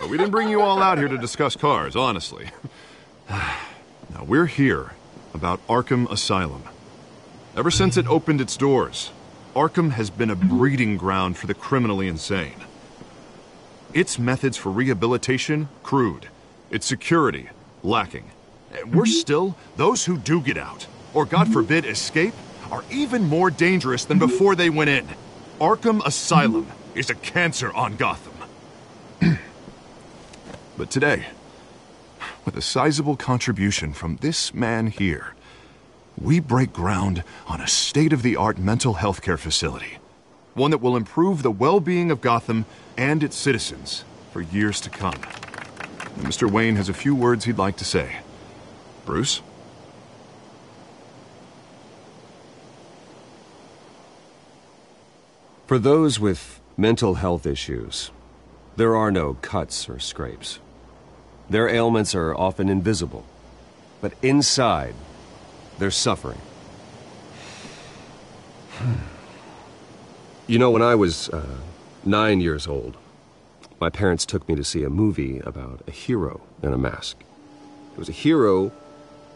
We didn't bring you all out here to discuss cars, honestly. Now, we're here about Arkham Asylum. Ever since it opened its doors, Arkham has been a breeding ground for the criminally insane. Its methods for rehabilitation, crude. Its security, lacking. And worse still, those who do get out, or God forbid escape, are even more dangerous than before they went in. Arkham Asylum is a cancer on Gotham. But today, with a sizable contribution from this man here, we break ground on a state-of-the-art mental health care facility. One that will improve the well-being of Gotham and its citizens for years to come. And Mr. Wayne has a few words he'd like to say. Bruce? For those with mental health issues, there are no cuts or scrapes. Their ailments are often invisible, but inside, they're suffering. You know, when I was 9 years old, my parents took me to see a movie about a hero in a mask. It was a hero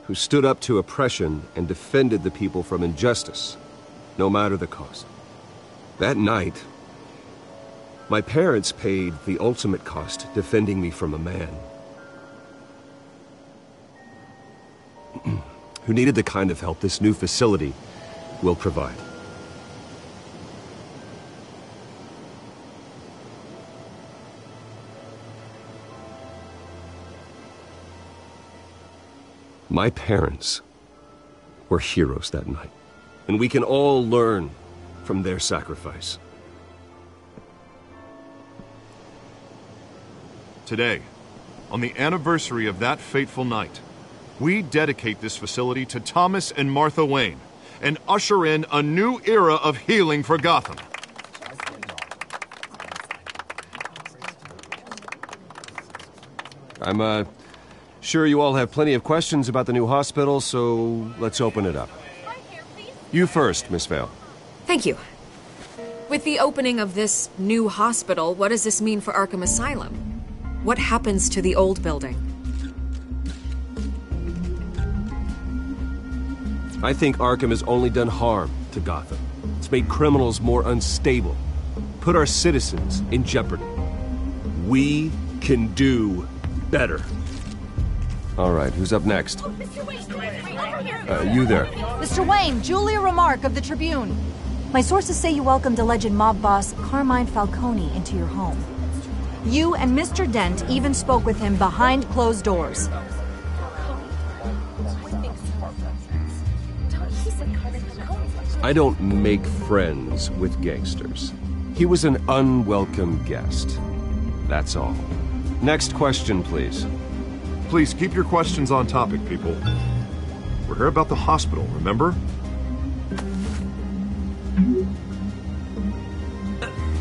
who stood up to oppression and defended the people from injustice, no matter the cost. That night, my parents paid the ultimate cost defending me from a man who needed the kind of help this new facility will provide. My parents were heroes that night, and we can all learn from their sacrifice. Today, on the anniversary of that fateful night, we dedicate this facility to Thomas and Martha Wayne and usher in a new era of healing for Gotham. I'm sure you all have plenty of questions about the new hospital, so let's open it up. You first, Miss Vale. Thank you. With the opening of this new hospital, what does this mean for Arkham Asylum? What happens to the old building? I think Arkham has only done harm to Gotham. It's made criminals more unstable, put our citizens in jeopardy. We can do better. All right, who's up next? You there. Mr. Wayne, Julia Remark of the Tribune. My sources say you welcomed alleged mob boss Carmine Falcone into your home. You and Mr. Dent even spoke with him behind closed doors. I don't make friends with gangsters. He was an unwelcome guest. That's all. Next question, please. Please keep your questions on topic, people. We're here about the hospital, remember?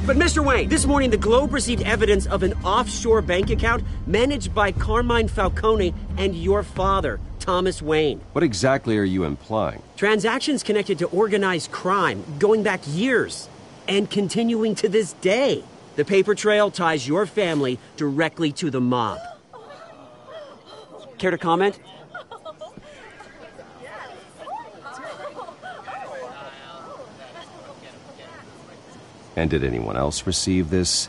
But Mr. Wayne, this morning the Globe received evidence of an offshore bank account managed by Carmine Falcone and your father, Thomas Wayne. What exactly are you implying? Transactions connected to organized crime going back years and continuing to this day. The paper trail ties your family directly to the mob. Care to comment? And did anyone else receive this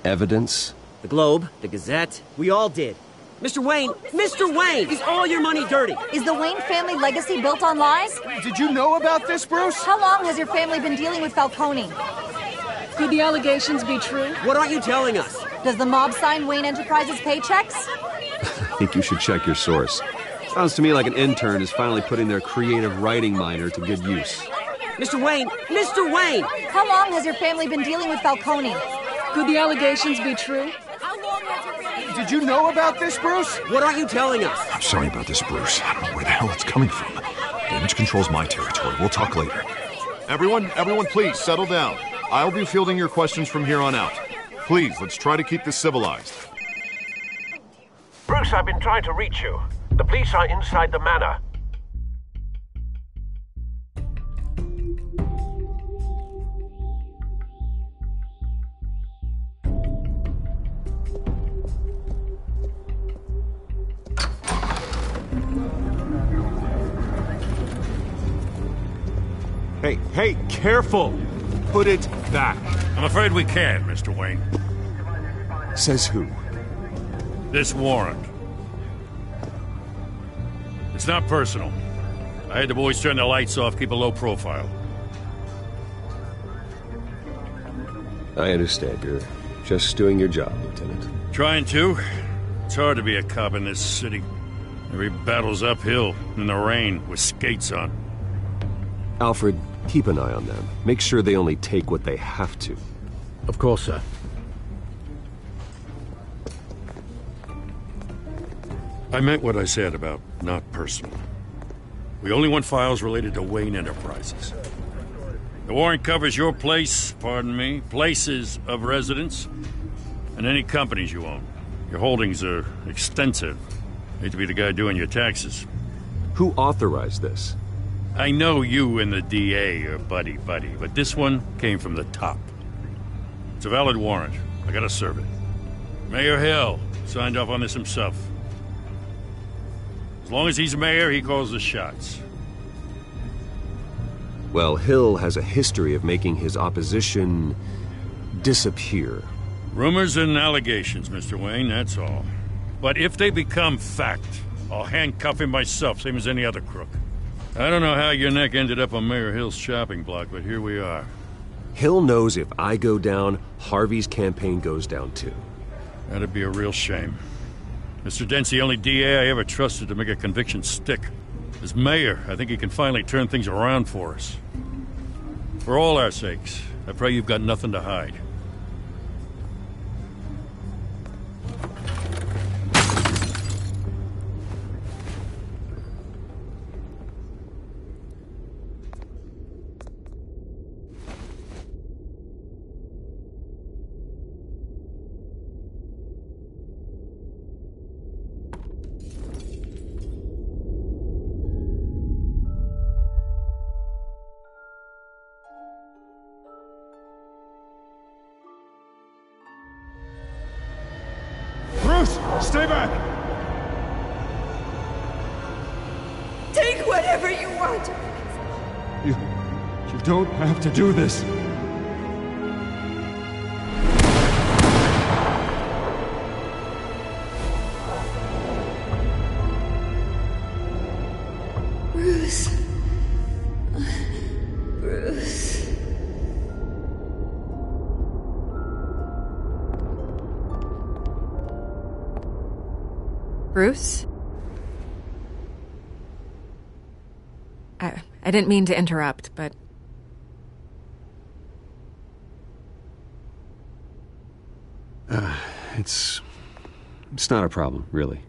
evidence? The Globe, the Gazette, we all did. Mr. Wayne, is all your money dirty? Is the Wayne family legacy built on lies? Did you know about this, Bruce? How long has your family been dealing with Falcone? Could the allegations be true? What aren't you telling us? Does the mob sign Wayne Enterprises paychecks? I think you should check your source. Sounds to me like an intern is finally putting their creative writing minor to good use. Mr. Wayne! How long has your family been dealing with Falcone? Could the allegations be true? Did you know about this, Bruce? What aren't you telling us? I'm sorry about this, Bruce. I don't know where the hell it's coming from. Damage control's my territory. We'll talk later. Everyone, please settle down. I'll be fielding your questions from here on out. Please, let's try to keep this civilized. Bruce, I've been trying to reach you. The police are inside the manor. Hey, careful! Put it back. I'm afraid we can't, Mr. Wayne. Says who? This warrant. It's not personal. I had the boys turn the lights off, keep a low profile. I understand. You're just doing your job, Lieutenant. Trying to. It's hard to be a cop in this city. Every battle's uphill, in the rain, with skates on. Alfred, keep an eye on them. Make sure they only take what they have to. Of course, sir. I meant what I said about not personal. We only want files related to Wayne Enterprises. The warrant covers your place, pardon me, places of residence, and any companies you own. Your holdings are extensive. Hate to be the guy doing your taxes. Who authorized this? I know you and the DA are buddy-buddy, but this one came from the top. It's a valid warrant. I gotta serve it. Mayor Hill signed off on this himself. As long as he's mayor, he calls the shots. Well, Hill has a history of making his opposition disappear. Rumors and allegations, Mr. Wayne, that's all. But if they become fact, I'll handcuff him myself, same as any other crook. I don't know how your neck ended up on Mayor Hill's shopping block, but here we are. Hill knows if I go down, Harvey's campaign goes down too. That'd be a real shame. Mr. Dent's the only DA I ever trusted to make a conviction stick. As mayor, I think he can finally turn things around for us. For all our sakes, I pray you've got nothing to hide. Stay back! Take whatever you want. You don't have to do this. Bruce. Bruce. Bruce? I didn't mean to interrupt, but... It's not a problem, really.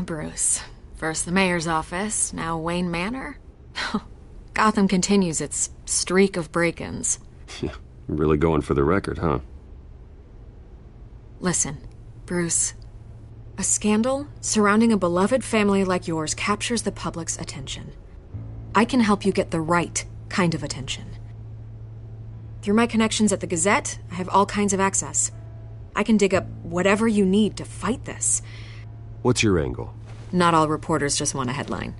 Bruce. First the mayor's office, now Wayne Manor. Gotham continues its streak of break-ins. Really going for the record, huh? Listen, Bruce. A scandal surrounding a beloved family like yours captures the public's attention. I can help you get the right kind of attention. Through my connections at the Gazette, I have all kinds of access. I can dig up whatever you need to fight this. What's your angle? Not all reporters just want a headline.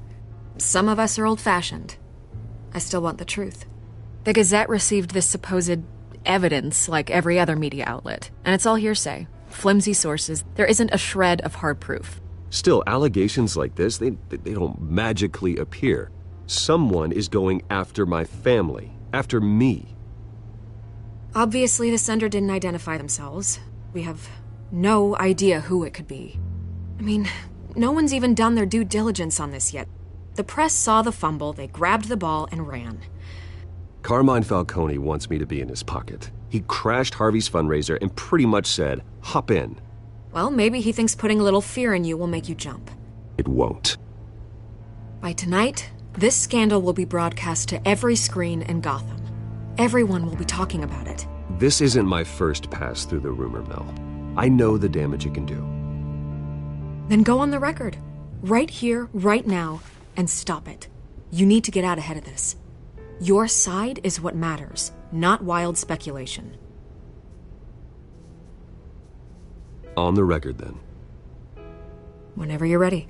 Some of us are old-fashioned. I still want the truth. The Gazette received this supposed evidence like every other media outlet, and it's all hearsay. Flimsy sources. There isn't a shred of hard proof. Still, allegations like this, they don't magically appear. Someone is going after my family, after me. Obviously, the sender didn't identify themselves. We have no idea who it could be. I mean, no one's even done their due diligence on this yet. The press saw the fumble, they grabbed the ball and ran. Carmine Falcone wants me to be in his pocket. He crashed Harvey's fundraiser and pretty much said, hop in. Well, maybe he thinks putting a little fear in you will make you jump. It won't. By tonight, this scandal will be broadcast to every screen in Gotham. Everyone will be talking about it. This isn't my first pass through the rumor mill. I know the damage it can do. Then go on the record. Right here, right now, and stop it. You need to get out ahead of this. Your side is what matters, not wild speculation. On the record, then. Whenever you're ready.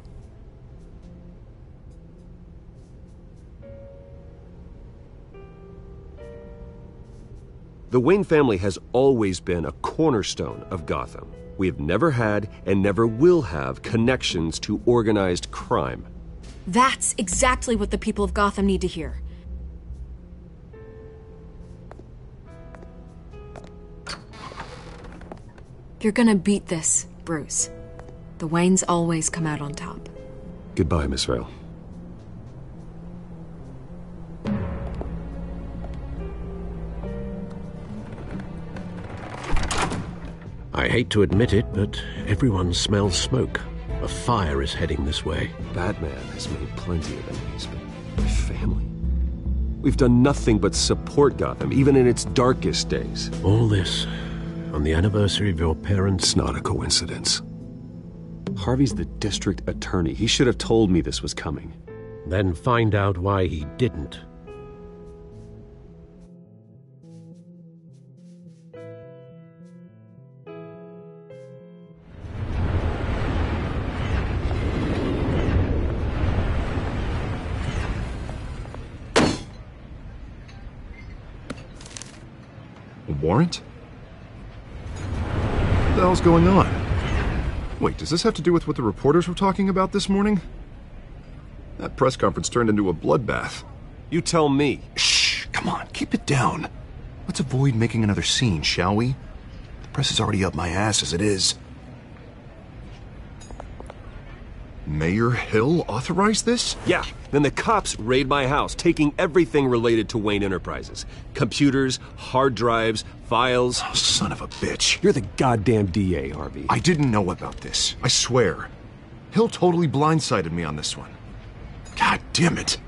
The Wayne family has always been a cornerstone of Gotham. We have never had and never will have connections to organized crime. That's exactly what the people of Gotham need to hear. You're gonna beat this, Bruce. The Waynes always come out on top. Goodbye, Miss Vale. I hate to admit it, but everyone smells smoke. A fire is heading this way. Batman has made plenty of enemies, but my family? We've done nothing but support Gotham, even in its darkest days. All this on the anniversary of your parents'... It's not a coincidence. Harvey's the district attorney. He should have told me this was coming. Then find out why he didn't. A warrant? What the hell's going on? Wait, does this have to do with what the reporters were talking about this morning? That press conference turned into a bloodbath. You tell me. Shh, come on, keep it down. Let's avoid making another scene, shall we? The press is already up my ass as it is. Mayor Hill authorized this? Yeah, then the cops raid my house, taking everything related to Wayne Enterprises. Computers, hard drives, files. Oh, son of a bitch. You're the goddamn DA, Harvey. I didn't know about this, I swear. Hill totally blindsided me on this one. God damn it.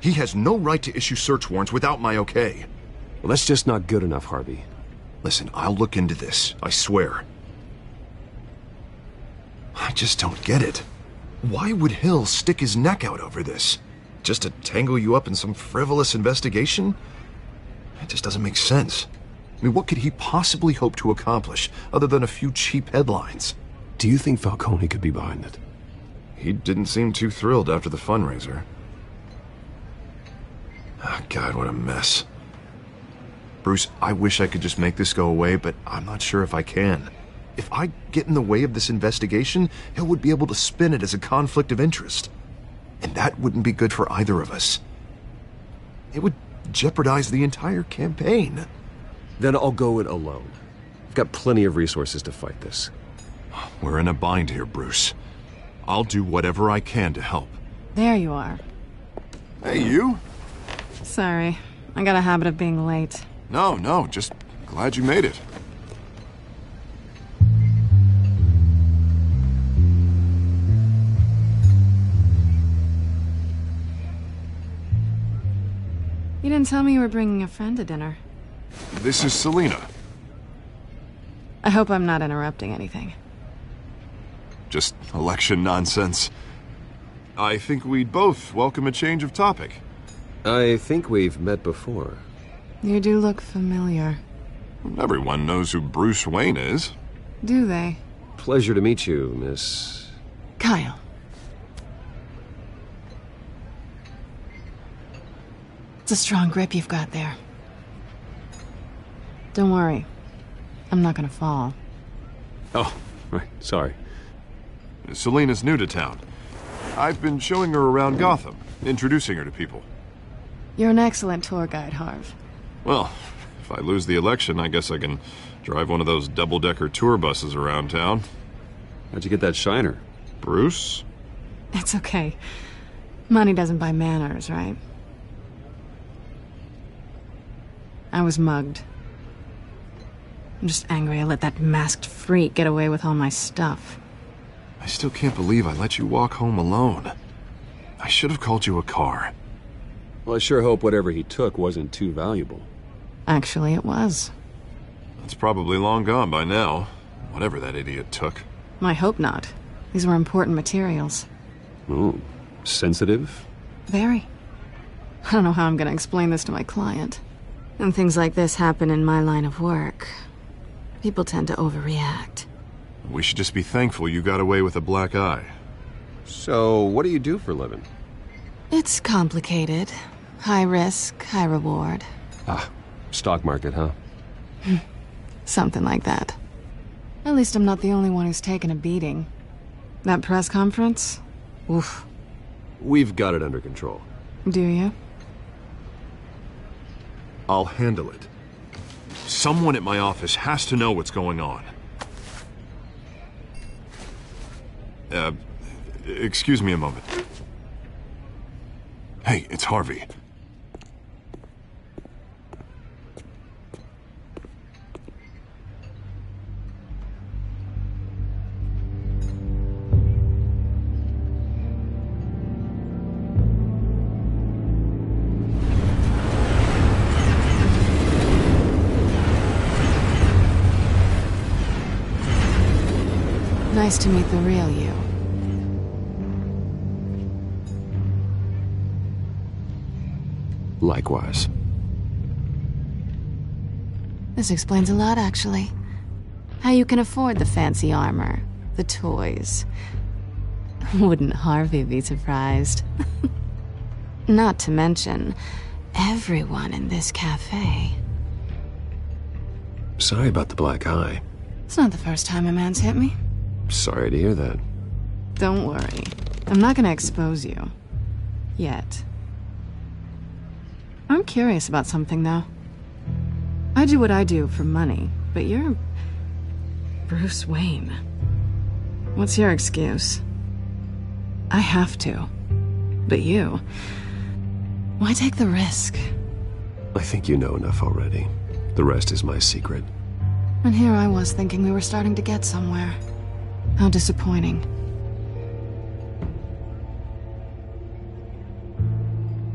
He has no right to issue search warrants without my okay. Well, that's just not good enough, Harvey. Listen, I'll look into this, I swear. I just don't get it. Why would Hill stick his neck out over this? Just to tangle you up in some frivolous investigation? It just doesn't make sense. I mean, what could he possibly hope to accomplish other than a few cheap headlines? Do you think Falcone could be behind it? He didn't seem too thrilled after the fundraiser. Oh, God, what a mess. Bruce, I wish I could just make this go away, but I'm not sure if I can. If I get in the way of this investigation, Hill would be able to spin it as a conflict of interest. And that wouldn't be good for either of us. It would jeopardize the entire campaign. Then I'll go it alone. I've got plenty of resources to fight this. We're in a bind here, Bruce. I'll do whatever I can to help. There you are. Hey, you? Sorry, I got a habit of being late. No, just glad you made it. didn't tell me you were bringing a friend to dinner. This is Selina. I hope I'm not interrupting anything. Just election nonsense. I think we'd both welcome a change of topic. I think we've met before. You do look familiar. Everyone knows who Bruce Wayne is. Do they? Pleasure to meet you, Miss... Kyle. It's a strong grip you've got there. Don't worry. I'm not gonna fall. Oh, right. Sorry. Selina's new to town. I've been showing her around Gotham, introducing her to people. You're an excellent tour guide, Harv. Well, if I lose the election, I guess I can drive one of those double-decker tour buses around town. How'd you get that shiner? Bruce? It's okay. Money doesn't buy manners, right? I was mugged. I'm just angry I let that masked freak get away with all my stuff. I still can't believe I let you walk home alone. I should have called you a car. Well, I sure hope whatever he took wasn't too valuable. Actually, it was. It's probably long gone by now, whatever that idiot took. I hope not. These were important materials. Ooh, sensitive? Very. I don't know how I'm gonna explain this to my client. When things like this happen in my line of work, people tend to overreact. We should just be thankful you got away with a black eye. So, what do you do for a living? It's complicated. High risk, high reward. Ah, stock market, huh? Something like that. At least I'm not the only one who's taken a beating. That press conference? Oof. We've got it under control. Do you? I'll handle it. Someone at my office has to know what's going on. Excuse me a moment. Hey, it's Harvey. Nice to meet the real you. Likewise. This explains a lot, actually. How you can afford the fancy armor, the toys. Wouldn't Harvey be surprised? Not to mention, everyone in this cafe. Sorry about the black eye. It's not the first time a man's hit me. Sorry to hear that. Don't worry. I'm not gonna expose you. Yet. I'm curious about something, though. I do what I do for money, but you're... Bruce Wayne. What's your excuse? I have to. But you... Why take the risk? I think you know enough already. The rest is my secret. And here I was thinking we were starting to get somewhere. How disappointing.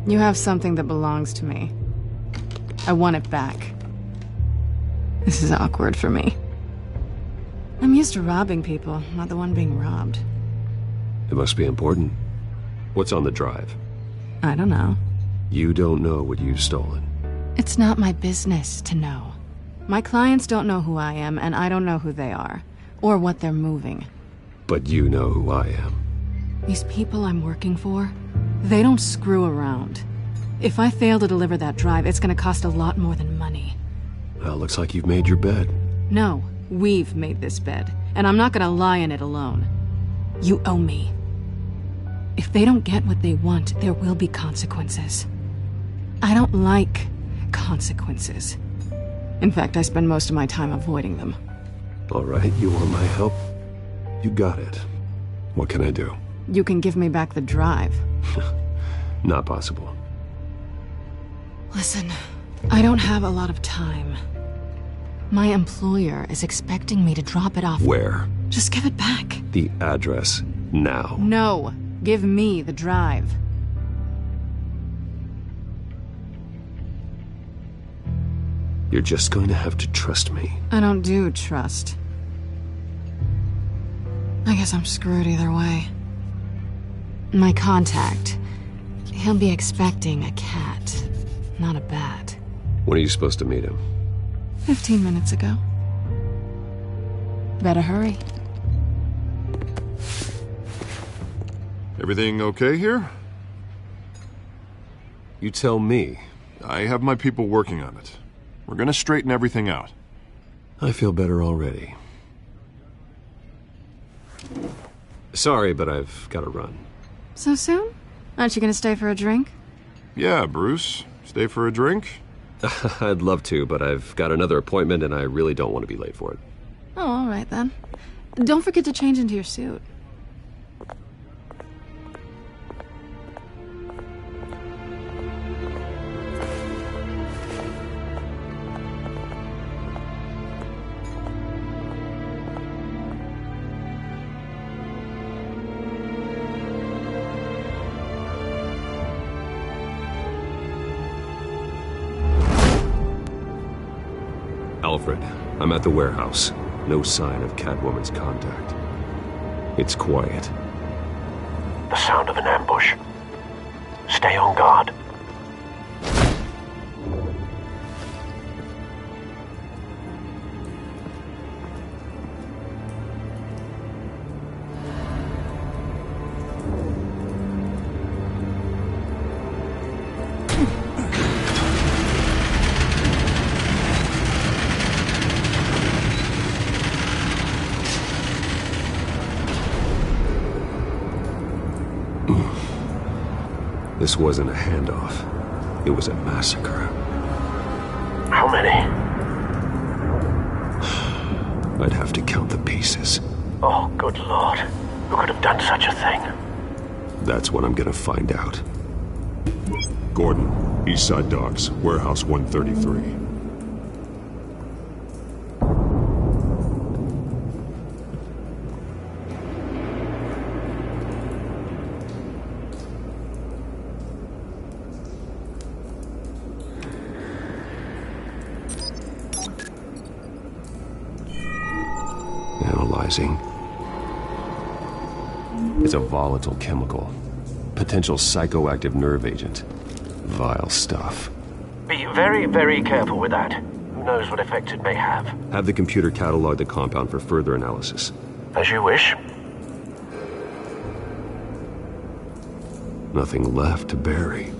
You have something that belongs to me. I want it back. This is awkward for me. I'm used to robbing people, not the one being robbed. It must be important. What's on the drive? I don't know. You don't know what you've stolen. It's not my business to know. My clients don't know who I am, and I don't know who they are. Or what they're moving. But you know who I am. These people I'm working for, they don't screw around. If I fail to deliver that drive, it's gonna cost a lot more than money. Well, looks like you've made your bed. No, we've made this bed, and I'm not gonna lie in it alone. You owe me. If they don't get what they want, there will be consequences. I don't like consequences. In fact, I spend most of my time avoiding them. All right, you want my help? You got it. What can I do? You can give me back the drive. Not possible. Listen, I don't have a lot of time. My employer is expecting me to drop it off. Where? Just give it back. The address, now. No, give me the drive. You're just going to have to trust me. I don't do trust. I guess I'm screwed either way. My contact. He'll be expecting a cat, not a bat. When are you supposed to meet him? 15 minutes ago. Better hurry. Everything okay here? You tell me. I have my people working on it. We're gonna straighten everything out. I feel better already. Sorry, but I've got to run. So soon? Aren't you gonna stay for a drink? Yeah, Bruce. Stay for a drink? I'd love to, but I've got another appointment and I really don't want to be late for it. Oh, all right then. Don't forget to change into your suit. Alfred, I'm at the warehouse. No sign of Catwoman's contact. It's quiet. The sound of an ambush. Stay on guard. This wasn't a handoff. It was a massacre. How many? I'd have to count the pieces. Oh, good Lord. Who could have done such a thing? That's what I'm gonna find out. Gordon, Eastside Docks, Warehouse 133. Analyzing. It's a volatile chemical. Potential psychoactive nerve agent. Vile stuff. Be very, very careful with that. Who knows what effect it may have. Have the computer catalog the compound for further analysis. As you wish. Nothing left to bury.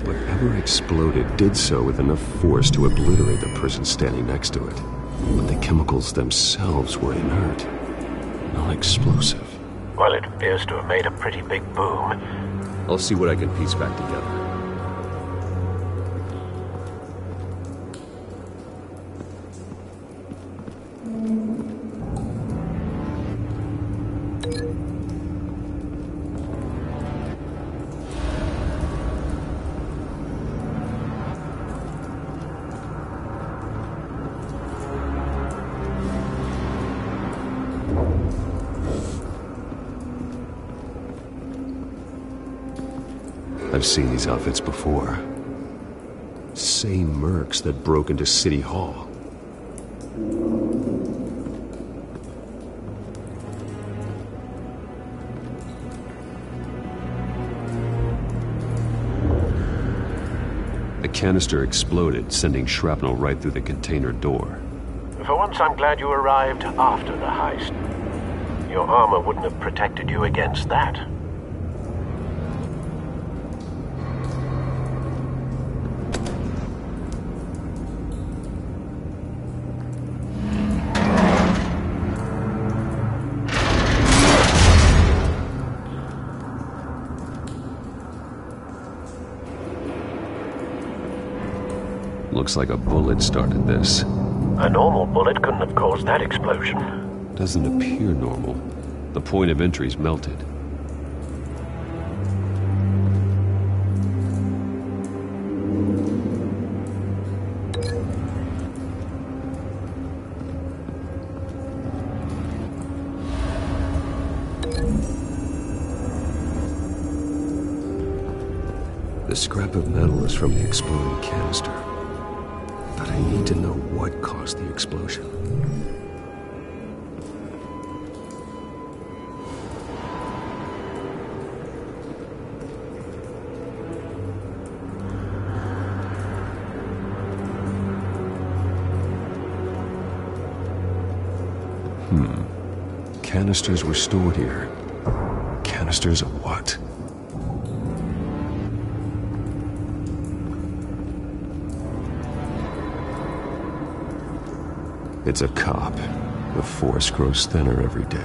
Whatever exploded did so with enough force to obliterate the person standing next to it. But the chemicals themselves were inert, non-explosive. Well, it appears to have made a pretty big boom. I'll see what I can piece back together. I've seen these outfits before. Same mercs that broke into City Hall. A canister exploded, sending shrapnel right through the container door. For once, I'm glad you arrived after the heist. Your armor wouldn't have protected you against that. Looks like a bullet started this. A normal bullet couldn't have caused that explosion. Doesn't appear normal. The point of entry's melted. The scrap of metal is from the exploding canister. But I need to know what caused the explosion. Canisters were stored here. Canisters of what? It's a cop. The force grows thinner every day.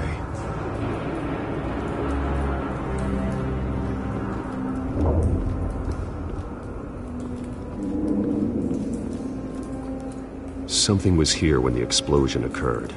Something was here when the explosion occurred.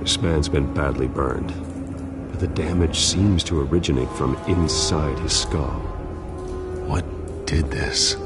This man's been badly burned, but the damage seems to originate from inside his skull. What did this?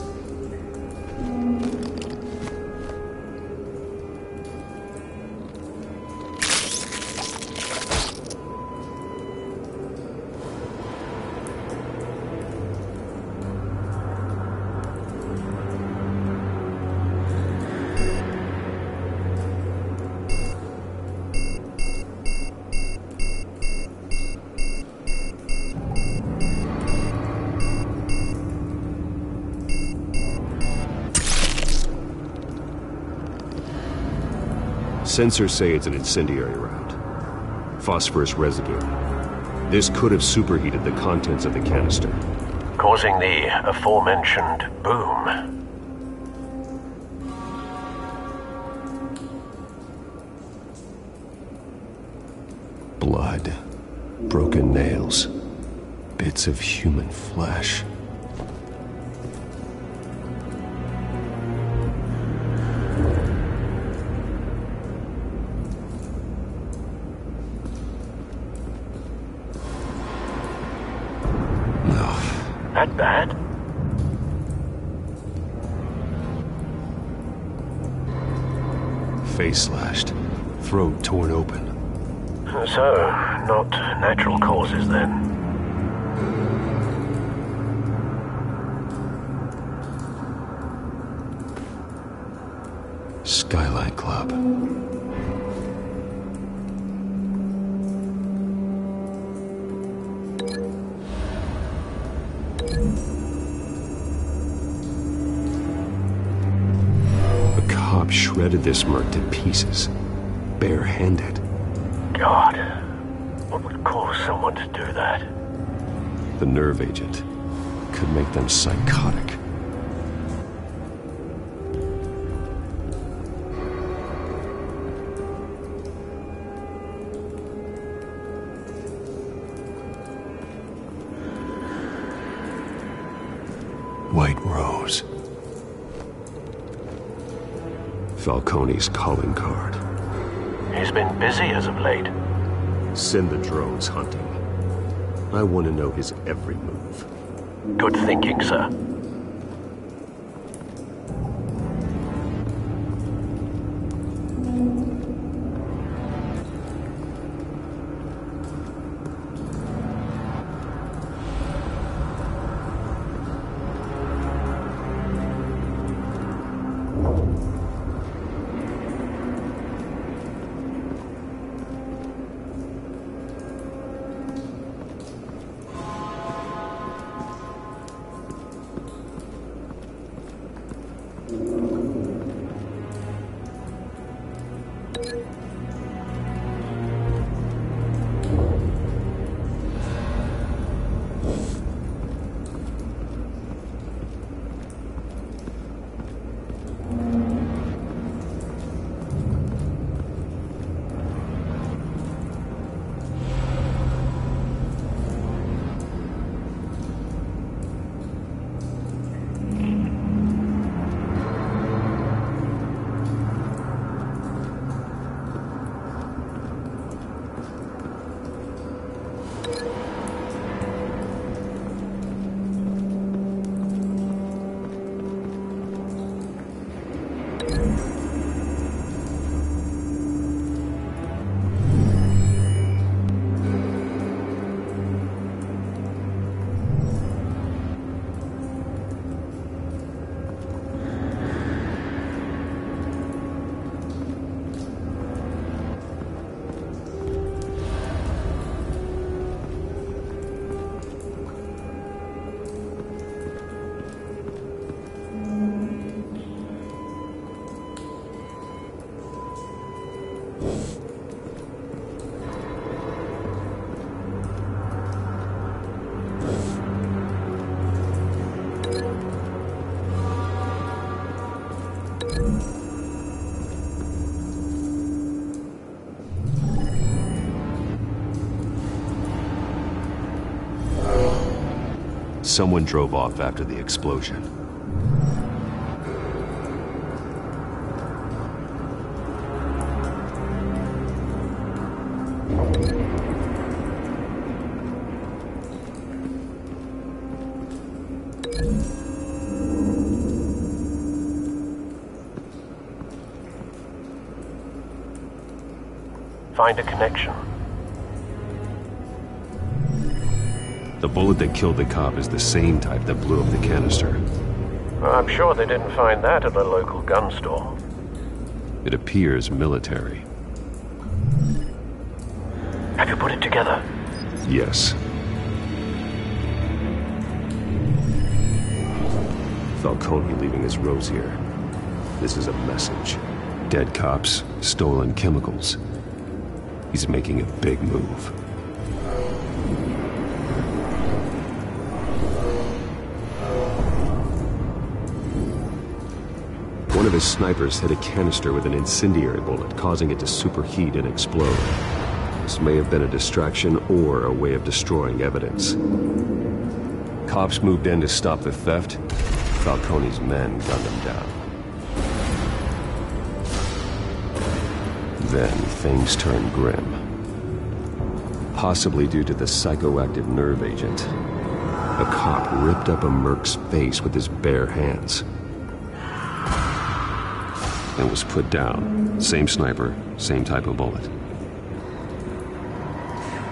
Sensors say it's an incendiary round. Phosphorus residue. This could have superheated the contents of the canister, causing the aforementioned boom. Blood, broken nails, bits of human flesh. That bad? Face slashed, throat torn open. So, not natural causes then. Skyline Club. Shredded this merc to pieces, bare-handed. God, what would cause someone to do that? The nerve agent could make them psychotic. White Rose. Falcone's calling card. He's been busy as of late. Send the drones hunting. I want to know his every move. Good thinking, sir. Someone drove off after the explosion. Find a connection. The bullet that killed the cop is the same type that blew up the canister. I'm sure they didn't find that at a local gun store. It appears military. Have you put it together? Yes. Falcone leaving his rose here. This is a message. Dead cops, stolen chemicals. He's making a big move. One of his snipers hit a canister with an incendiary bullet, causing it to superheat and explode. This may have been a distraction or a way of destroying evidence. Cops moved in to stop the theft. Falcone's men gunned him down. Then things turned grim. Possibly due to the psychoactive nerve agent. A cop ripped up a merc's face with his bare hands. And was put down. Same sniper, same type of bullet.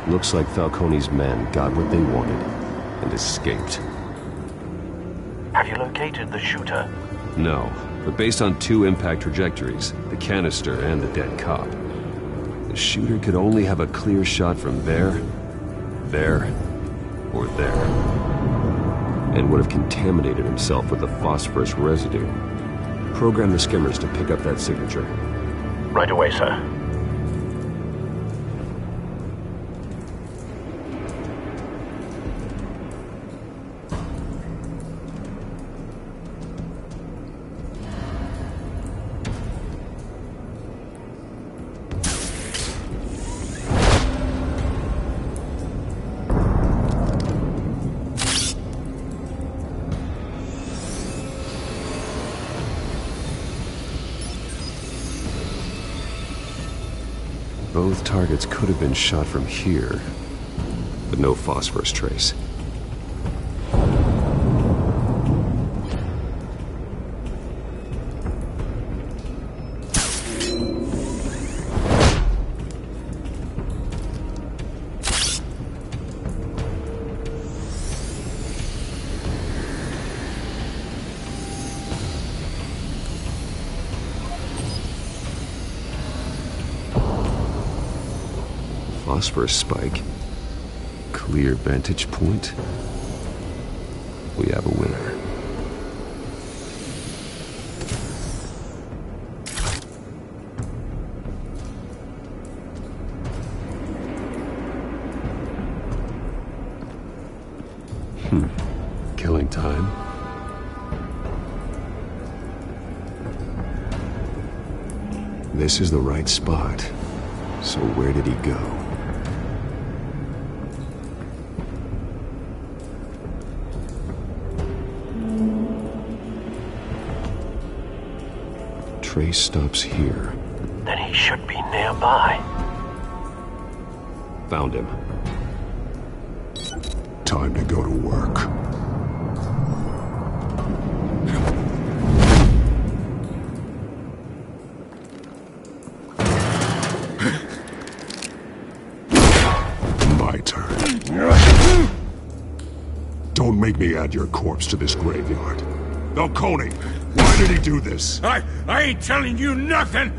Looks like Falcone's men got what they wanted and escaped. Have you located the shooter? No, but based on two impact trajectories, the canister and the dead cop, the shooter could only have a clear shot from there, or there, and would have contaminated himself with the phosphorus residue. Program the skimmers to pick up that signature. Right away, sir. Both targets could have been shot from here. but no phosphorus trace. Phosphorus spike. Clear vantage point. We have a winner. Killing time. This is the right spot. So where did he go? Trace stops here. Then he should be nearby. Found him. Time to go to work. My turn. Don't make me add your corpse to this graveyard. Falcone, why did he do this? I ain't telling you nothing!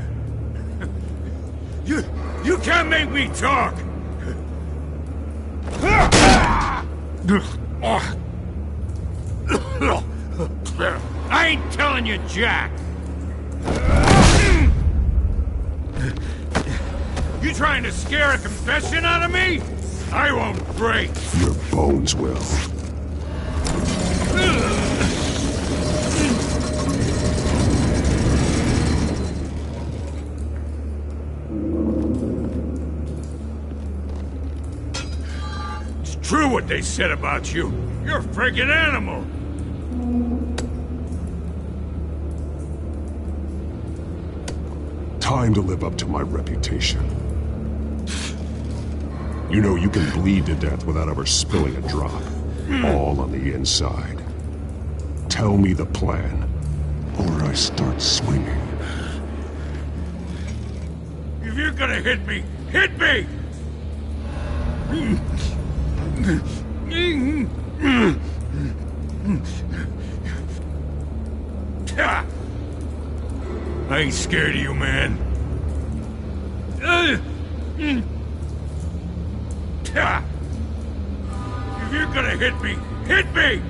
You can't make me talk! I ain't telling you jack! You trying to scare a confession out of me? I won't break! Your bones will. True what they said about you. You're a freaking animal. Time to live up to my reputation. You know you can bleed to death without ever spilling a drop. All on the inside. Tell me the plan, or I start swinging. If you're gonna hit me, hit me! I ain't scared of you, man. If you're gonna hit me, hit me!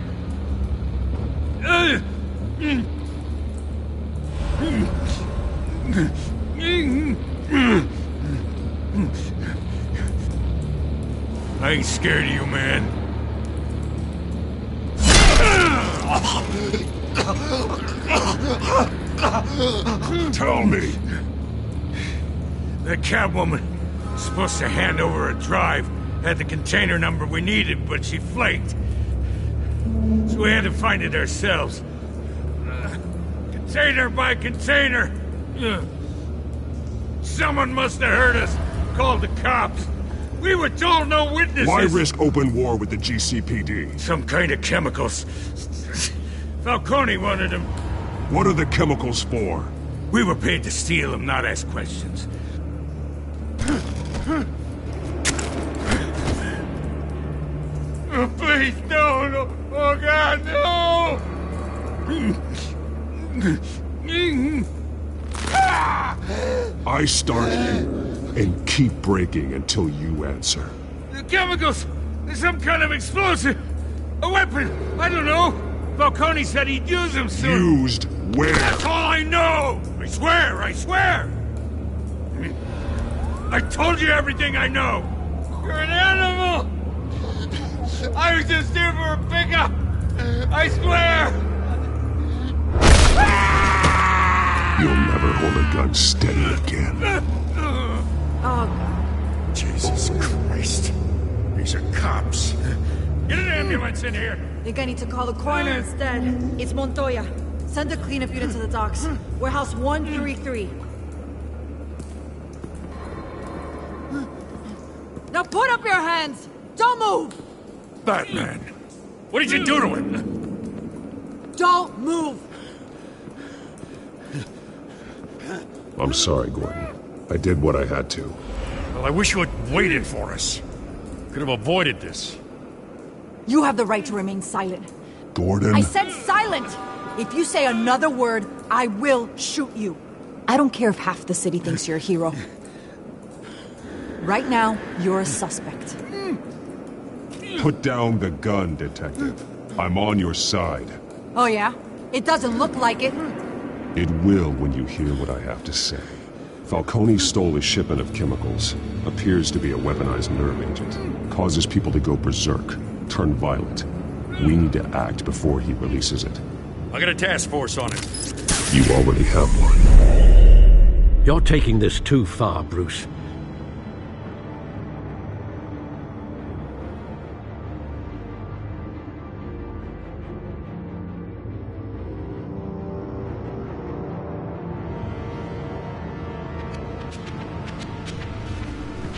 I ain't scared of you, man. Tell me. The cabwoman was supposed to hand over a drive, had the container number we needed, but she flaked. So we had to find it ourselves. Container by container. Someone must have heard us, called the cops. We were told no witnesses. Why risk open war with the GCPD? Some kind of chemicals. Falcone wanted them. What are the chemicals for? We were paid to steal them, not ask questions. Oh, please, no. Oh, God, no! I start here and keep breaking until you answer. The chemicals! There's some kind of explosive! A weapon! I don't know! Falcone said he'd use them soon! Used where? That's all I know! I swear! I told you everything I know! You're an animal! I was just here for a pickup! I swear! You'll never hold a gun steady again. Oh, Jesus Christ. These are cops. Get an ambulance in here. Think I need to call the coroner instead. It's Montoya. Send a cleanup unit to the docks. Warehouse 133. Now put up your hands! Don't move! Batman, what did you do to him? Don't move! I'm sorry, Gordon. I did what I had to. Well, I wish you had waited for us. Could have avoided this. You have the right to remain silent. Gordon? I said silent! If you say another word, I will shoot you. I don't care if half the city thinks you're a hero. Right now, you're a suspect. Put down the gun, Detective. I'm on your side. Oh yeah? It doesn't look like it. It will when you hear what I have to say. Falcone stole a shipment of chemicals. Appears to be a weaponized nerve agent. Causes people to go berserk, turn violent. We need to act before he releases it. I got a task force on it. You already have one. You're taking this too far, Bruce.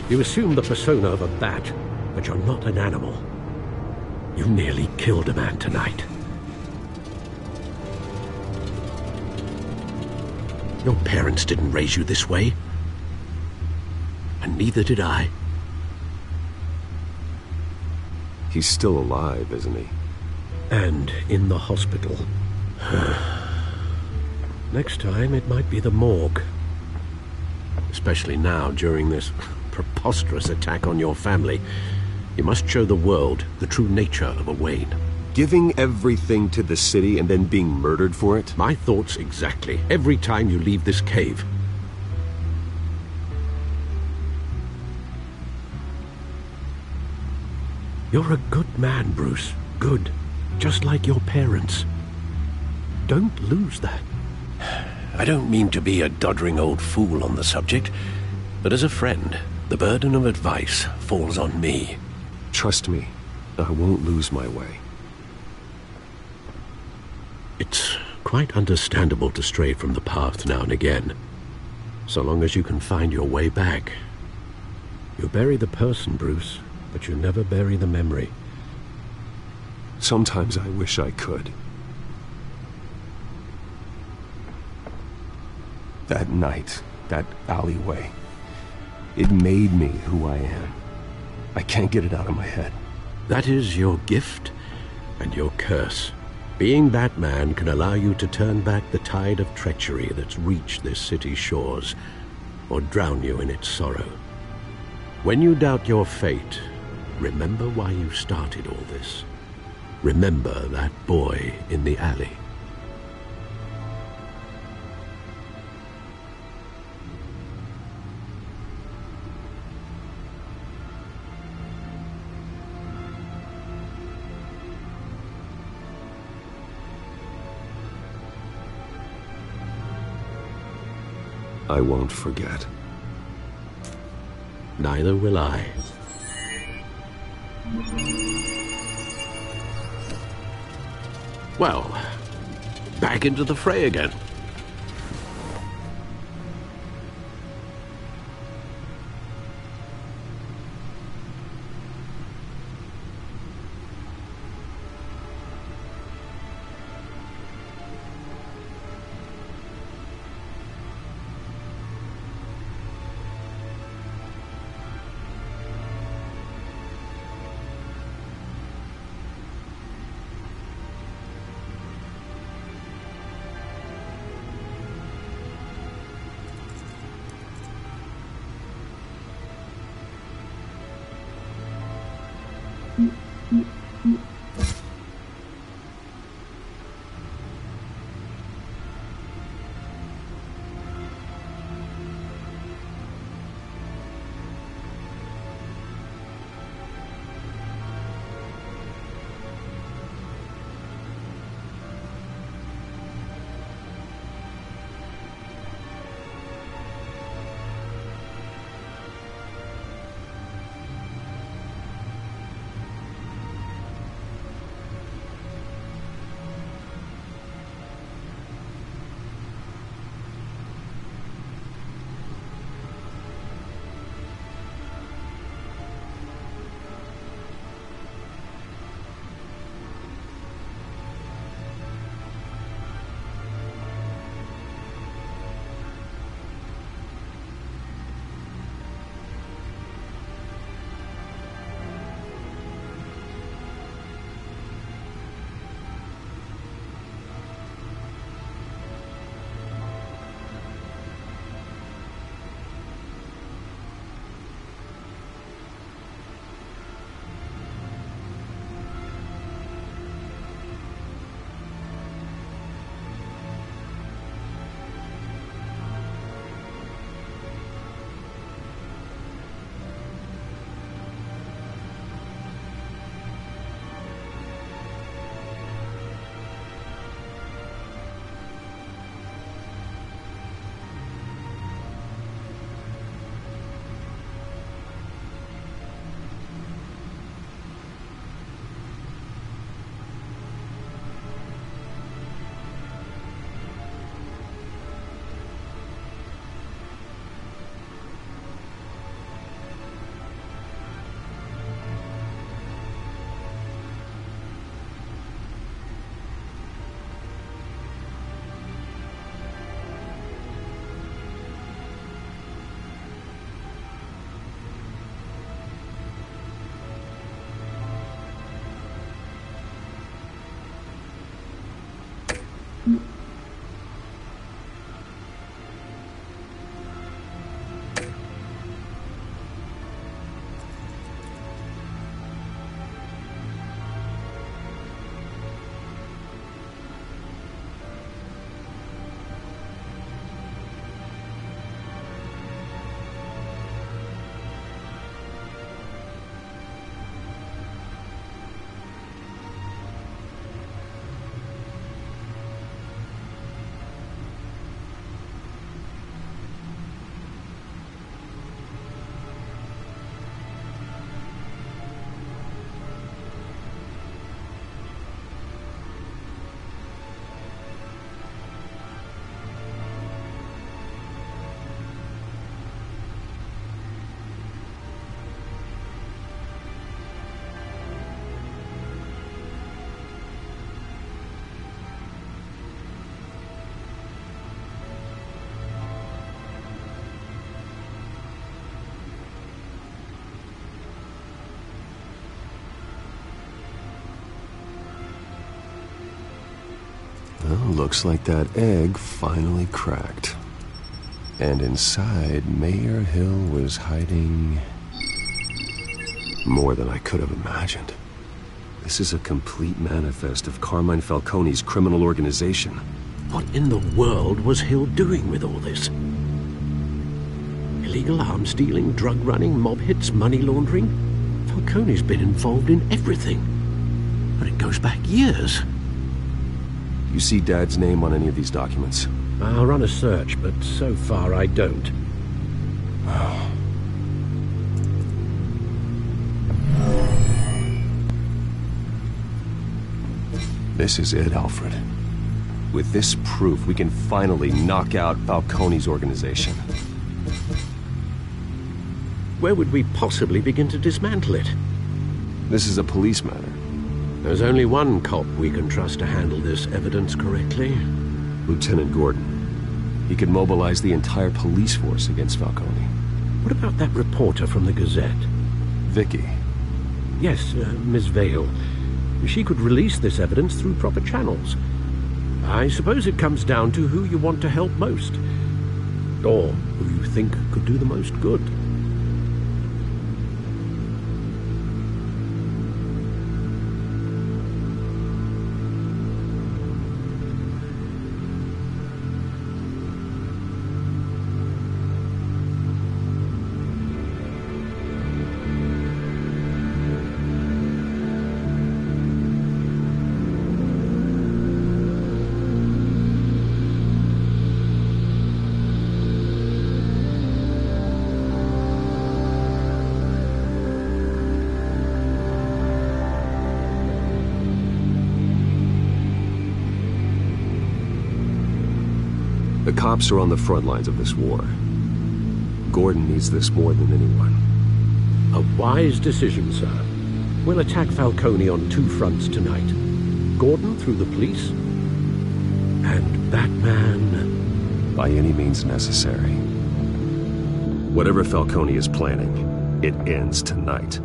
You assume the persona of a bat, but you're not an animal. You nearly killed a man tonight. Your parents didn't raise you this way. And neither did I. He's still alive, isn't he? And in the hospital. Next time, it might be the morgue. Especially now, during this preposterous attack on your family. You must show the world the true nature of a Wayne. Giving everything to the city and then being murdered for it? My thoughts exactly. Every time you leave this cave. You're a good man, Bruce. Good. Just like your parents. Don't lose that. I don't mean to be a doddering old fool on the subject, but as a friend, the burden of advice falls on me. Trust me, I won't lose my way. It's quite understandable to stray from the path now and again, so long as you can find your way back. You bury the person, Bruce, but you never bury the memory. Sometimes I wish I could. That night, that alleyway, it made me who I am. I can't get it out of my head. That is your gift and your curse. Being Batman can allow you to turn back the tide of treachery that's reached this city's shores, or drown you in its sorrow. When you doubt your fate, remember why you started all this. Remember that boy in the alley. I won't forget. Neither will I. Well, back into the fray again. Well, looks like that egg finally cracked. And inside, Mayor Hill was hiding more than I could have imagined. This is a complete manifest of Carmine Falcone's criminal organization. What in the world was Hill doing with all this? Illegal arms dealing, drug running, mob hits, money laundering? Falcone's been involved in everything. And it goes back years. You see Dad's name on any of these documents? I'll run a search, but so far I don't. This is it, Alfred. With this proof, we can finally knock out Falcone's organization. Where would we possibly begin to dismantle it? This is a police matter. There's only one cop we can trust to handle this evidence correctly. Lieutenant Gordon. He could mobilize the entire police force against Falcone. What about that reporter from the Gazette? Vicky. Yes, Miss Vale. She could release this evidence through proper channels. I suppose it comes down to who you want to help most. Or who you think could do the most good. The cops are on the front lines of this war. Gordon needs this more than anyone. A wise decision, sir. We'll attack Falcone on two fronts tonight. Gordon through the police, and Batman... by any means necessary. Whatever Falcone is planning, it ends tonight.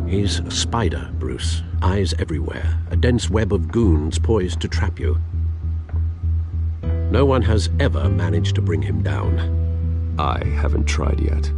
He's a spider, Bruce. Eyes everywhere. A dense web of goons poised to trap you. No one has ever managed to bring him down. I haven't tried yet.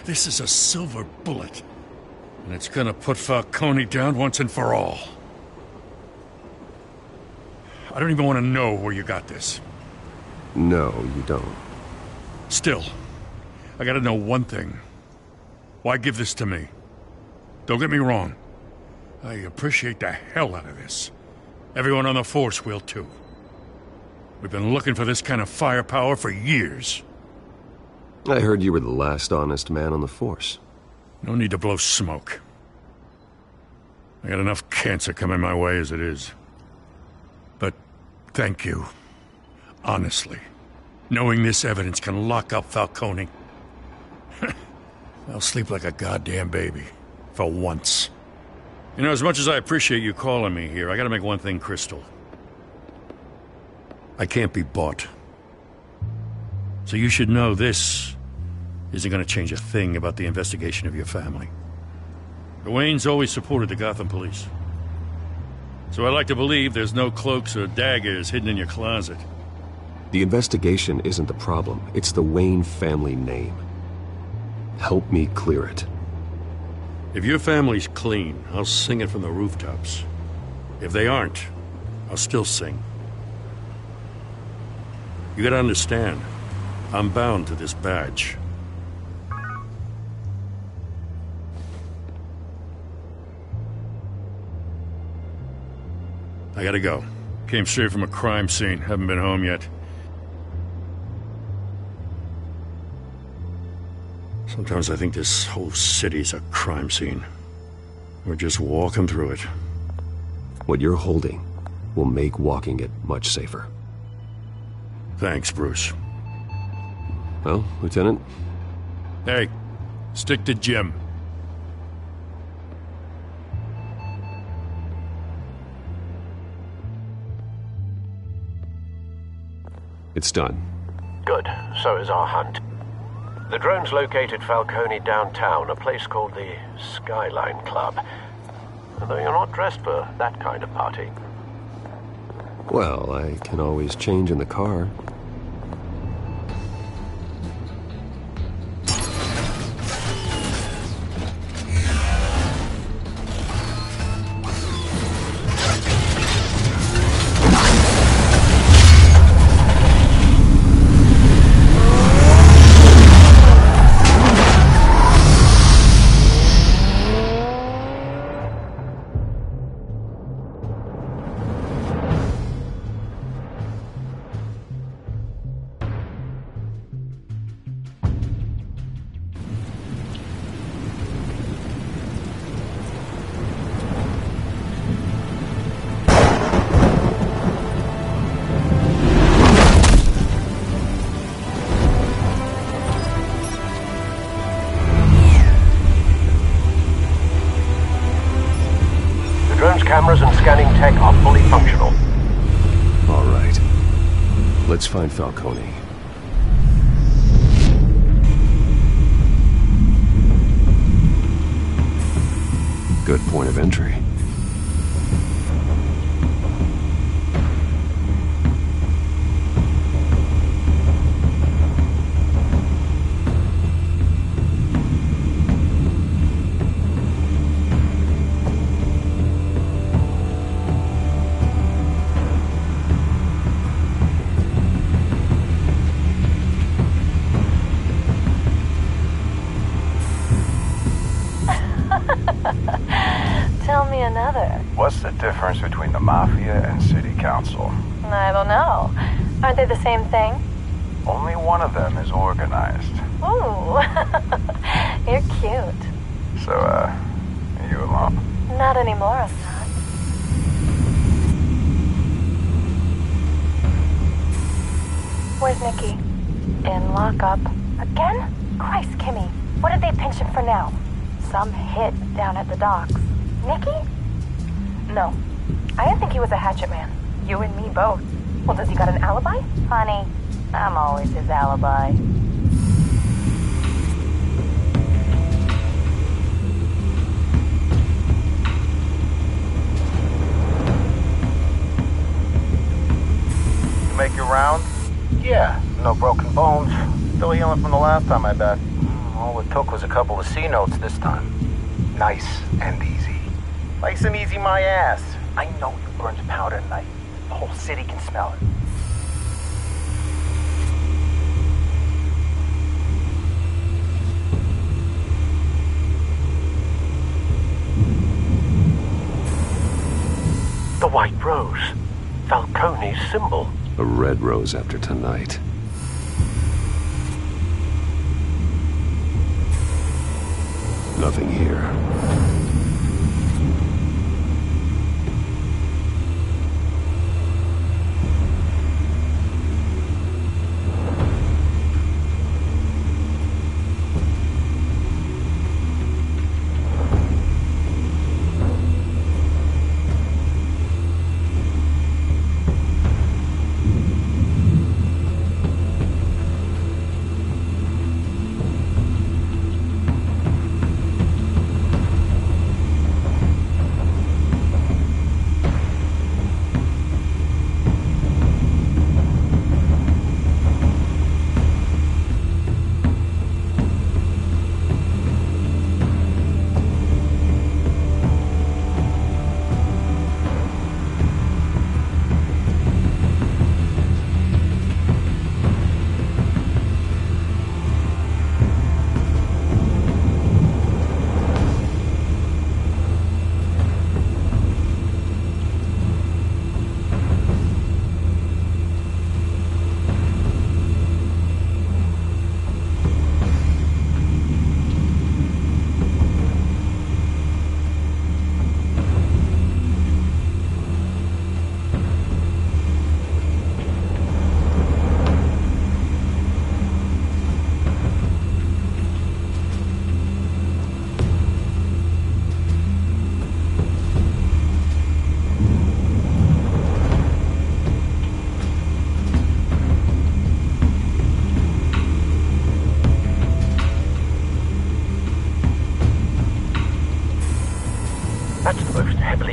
This is a silver bullet. And it's gonna put Falcone down once and for all. I don't even want to know where you got this. No, you don't. Still, I gotta know one thing. Why give this to me? Don't get me wrong. I appreciate the hell out of this. Everyone on the force will too. We've been looking for this kind of firepower for years. I heard you were the last honest man on the force. No need to blow smoke. I got enough cancer coming my way as it is. But thank you. Honestly, knowing this evidence can lock up Falcone, I'll sleep like a goddamn baby. For once. You know, as much as I appreciate you calling me here, I gotta make one thing crystal. I can't be bought. So you should know this isn't gonna change a thing about the investigation of your family. The Waynes always supported the Gotham police. So I like to believe there's no cloaks or daggers hidden in your closet. The investigation isn't the problem. It's the Wayne family name. Help me clear it. If your family's clean, I'll sing it from the rooftops. If they aren't, I'll still sing. You gotta understand, I'm bound to this badge. I gotta go. Came straight from a crime scene. Haven't been home yet. Sometimes I think this whole city's a crime scene. We're just walking through it. What you're holding will make walking it much safer. Thanks, Bruce. Well, Lieutenant? Hey, stick to Jim. It's done. Good. So is our hunt. The drones located Falcone downtown, a place called the Skyline Club. Although you're not dressed for that kind of party. Well, I can always change in the car. Cameras and scanning tech are fully functional. All right. Let's find Falcone. Good point of entry. Tell me another. What's the difference between the Mafia and City Council? I don't know. Aren't they the same thing? Only one of them is organized. Ooh. You're cute. So, are you alone? Not anymore, I'm not. Where's Nicky? In lockup. Again? Christ, Kimmy. What did they pinch him for now? Some hit down at the docks. Nicky? No. I didn't think he was a hatchet man. You and me both. Well, does he got an alibi? Honey, I'm always his alibi. You make your rounds? Yeah, no broken bones. Still healing from the last time, I bet. All it took was a couple of C notes this time. Nice and easy. Nice and easy my ass. I know you burned powder tonight. The whole city can smell it. The white rose. Falcone's symbol. A red rose after tonight. Nothing here.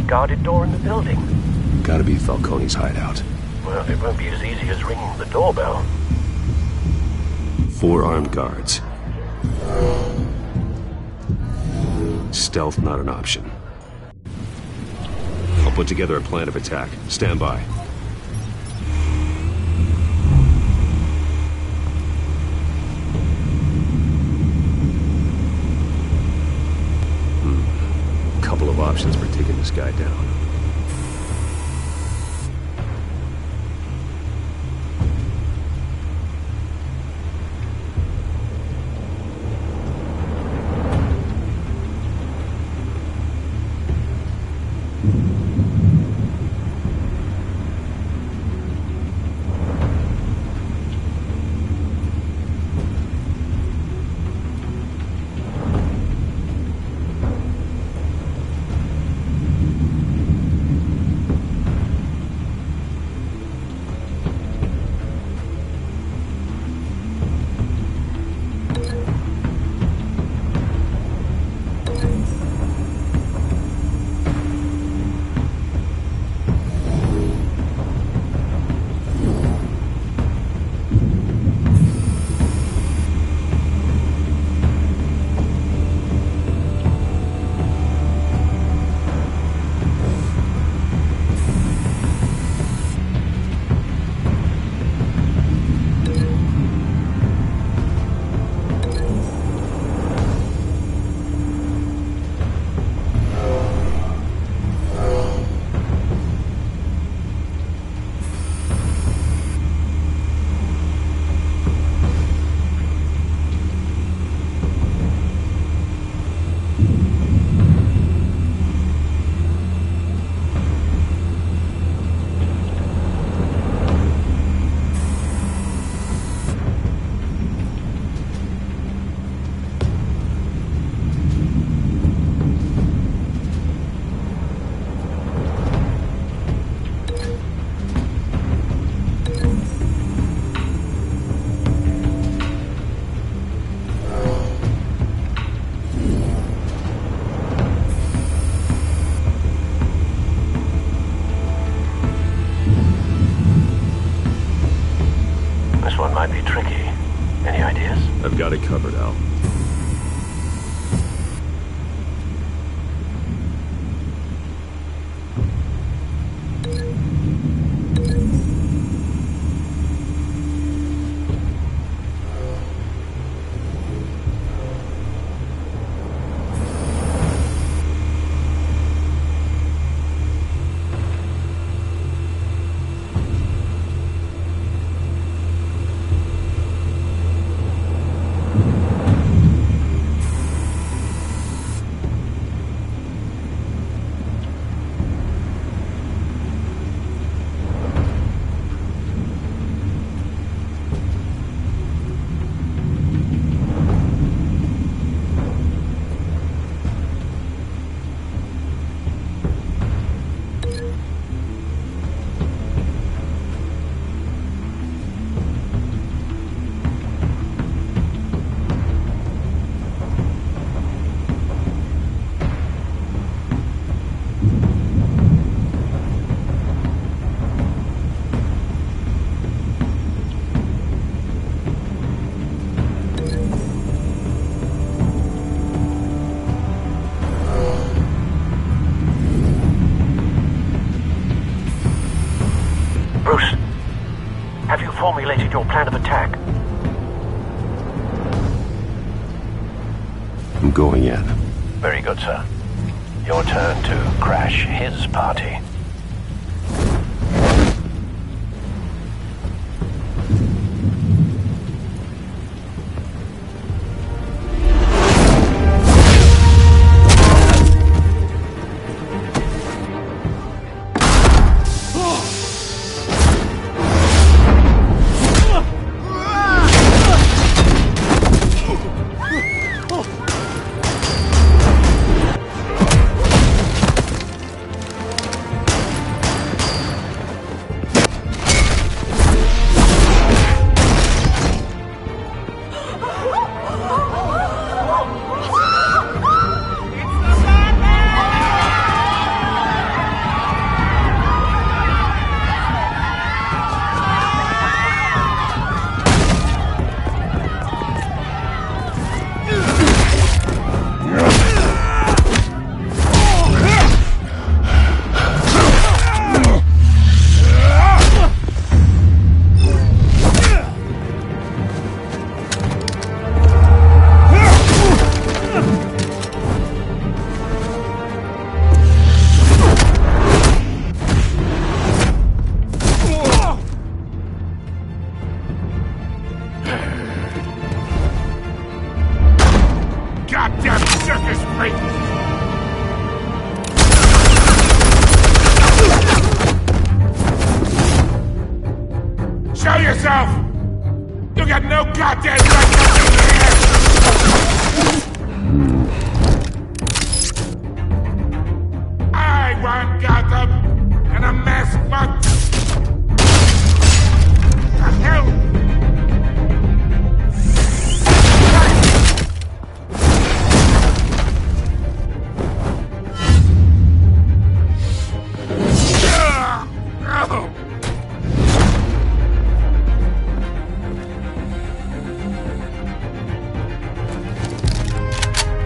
only guarded door in the building. Gotta be Falcone's hideout. Well, it won't be as easy as ringing the doorbell. 4 armed guards. Stealth not an option. I'll put together a plan of attack. Stand by. Couple of options for taking this guy down. I've got it covered, Al. Formulated your plan of attack. I'm going in. Very good, sir. Your turn to crash his party. Show yourself! You got no goddamn right to be here! I want Gotham and a mass march! The hell?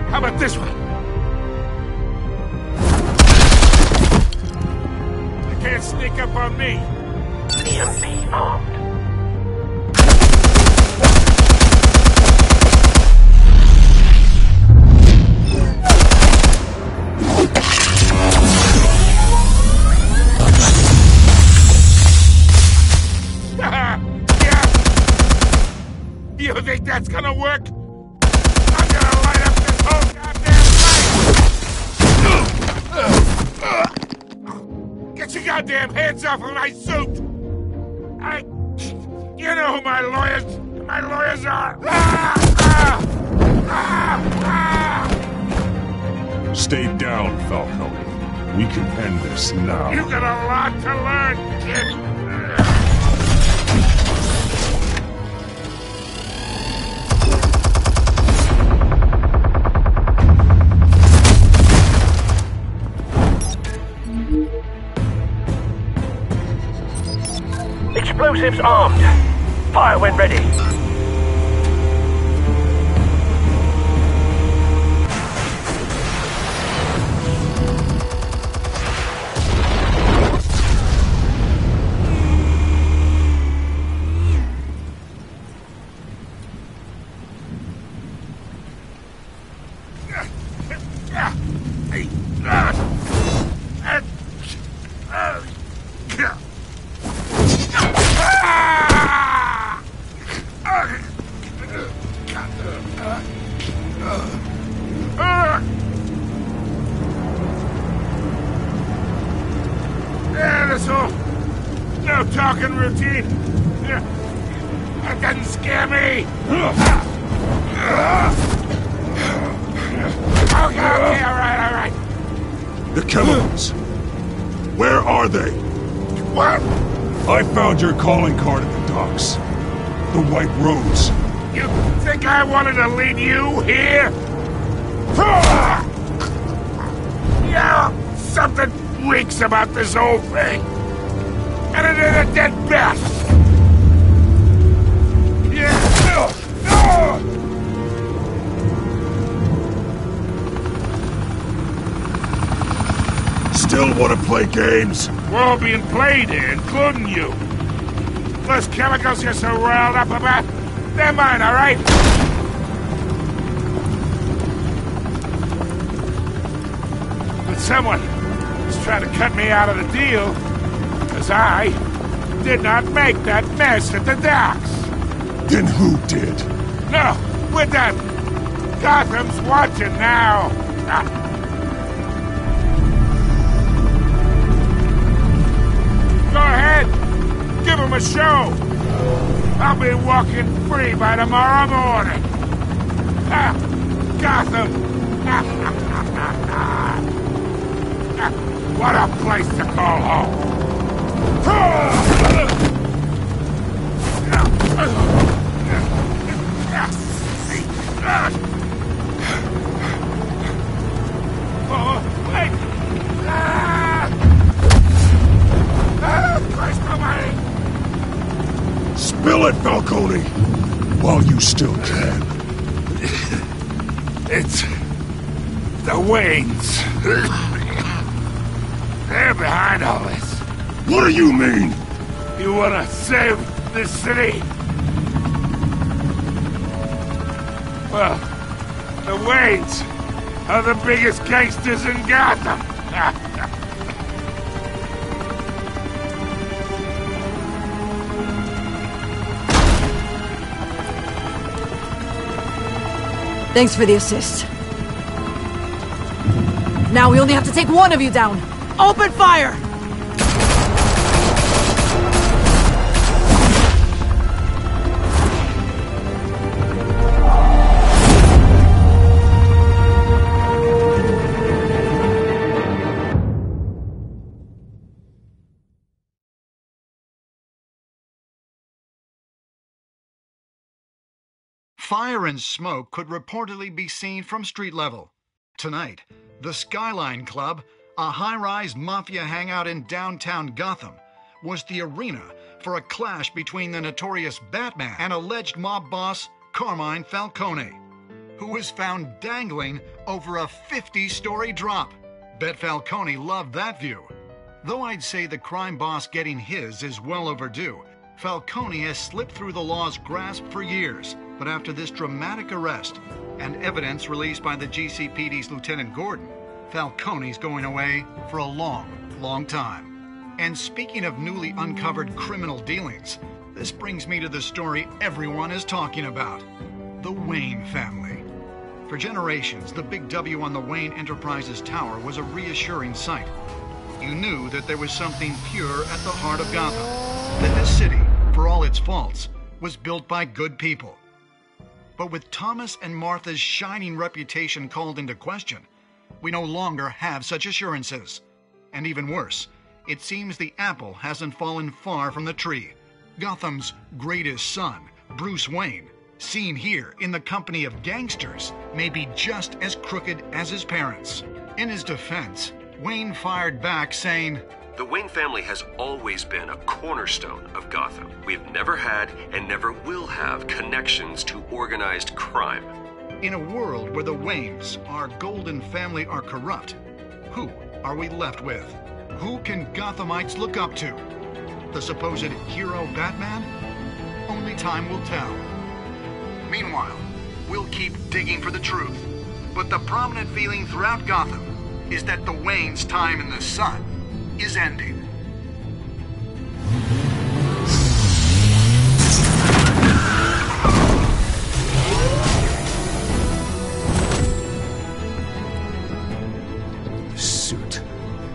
How about this one? You can't sneak up on me. EMP armed. You think that's gonna work? I'm gonna light up this whole goddamn place! Get your goddamn hands off of my suit! You know who my lawyers are! Stay down, Falcone. We can end this now. You got a lot to learn, kid! Explosives armed. Fire when ready. This whole no talking routine. That doesn't scare me. Okay, all right. The chemicals. Where are they? What? I found your calling card at the docks. The White Rose. You think I wanted to lead you here? Yeah, something reeks about this whole thing. And it is a dead bat. Yeah. Still want to play games? We're all being played here, including you. Those chemicals you're so riled up about, they're mine, all right? But someone is trying to cut me out of the deal, because I did not make that mess at the docks. Then who did? No, we're done. Gotham's watching now. Go ahead. Give him a show. I'll be walking free by tomorrow morning. Gotham. What a place to call home. Oh, wait. Christ almighty. Spill it, Falcone, while you still can. It's the Waynes. They're behind all this. What do you mean? You wanna save this city? Well, the Waynes are the biggest gangsters in Gotham. Thanks for the assist. Now we only have to take one of you down. Open fire! Fire and smoke could reportedly be seen from street level. Tonight, the Skyline Club, a high-rise mafia hangout in downtown Gotham, was the arena for a clash between the notorious Batman and alleged mob boss Carmine Falcone, who was found dangling over a 50-story drop. Bet Falcone loved that view. Though I'd say the crime boss getting his is well overdue, Falcone has slipped through the law's grasp for years. But after this dramatic arrest and evidence released by the GCPD's Lieutenant Gordon, Falcone's going away for a long, long time. And speaking of newly uncovered criminal dealings, this brings me to the story everyone is talking about: the Wayne family. For generations, the big W on the Wayne Enterprises Tower was a reassuring sight. You knew that there was something pure at the heart of Gotham, that this city, for all its faults, was built by good people. But with Thomas and Martha's shining reputation called into question, we no longer have such assurances. And even worse, it seems the apple hasn't fallen far from the tree. Gotham's greatest son, Bruce Wayne, seen here in the company of gangsters, may be just as crooked as his parents. In his defense, Wayne fired back saying, "The Wayne family has always been a cornerstone of Gotham. We have never had and never will have connections to organized crime." In a world where the Waynes, our golden family, are corrupt, who are we left with? Who can Gothamites look up to? The supposed hero Batman? Only time will tell. Meanwhile, we'll keep digging for the truth. But the prominent feeling throughout Gotham is that the Waynes' time in the sun is ending. The suit,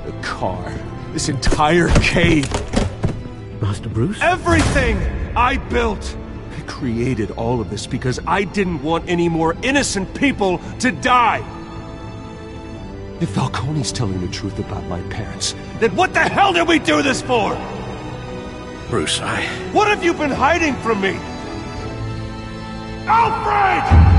the car, this entire cave. Master Bruce? Everything I built! I created all of this because I didn't want any more innocent people to die! If Falcone's telling the truth about my parents, then what the hell did we do this for? Bruce, What have you been hiding from me? Alfred!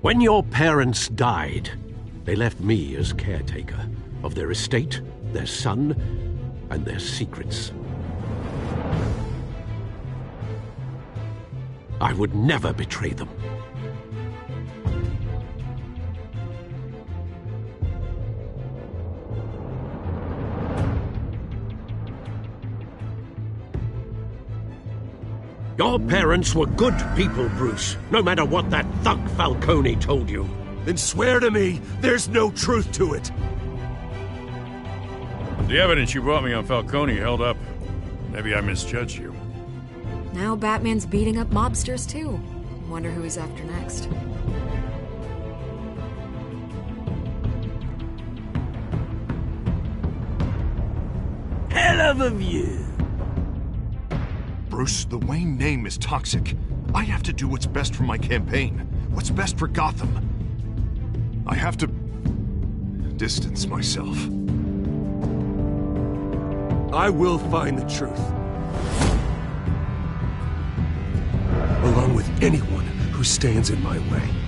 When your parents died, they left me as caretaker of their estate, their son, and their secrets. I would never betray them. Your parents were good people, Bruce, no matter what that thug Falcone told you. Then swear to me there's no truth to it. The evidence you brought me on Falcone held up. Maybe I misjudged you. Now Batman's beating up mobsters, too. Wonder who he's after next. Hell of a view. Bruce, the Wayne name is toxic. I have to do what's best for my campaign. What's best for Gotham. I have to distance myself. I will find the truth. Along with anyone who stands in my way.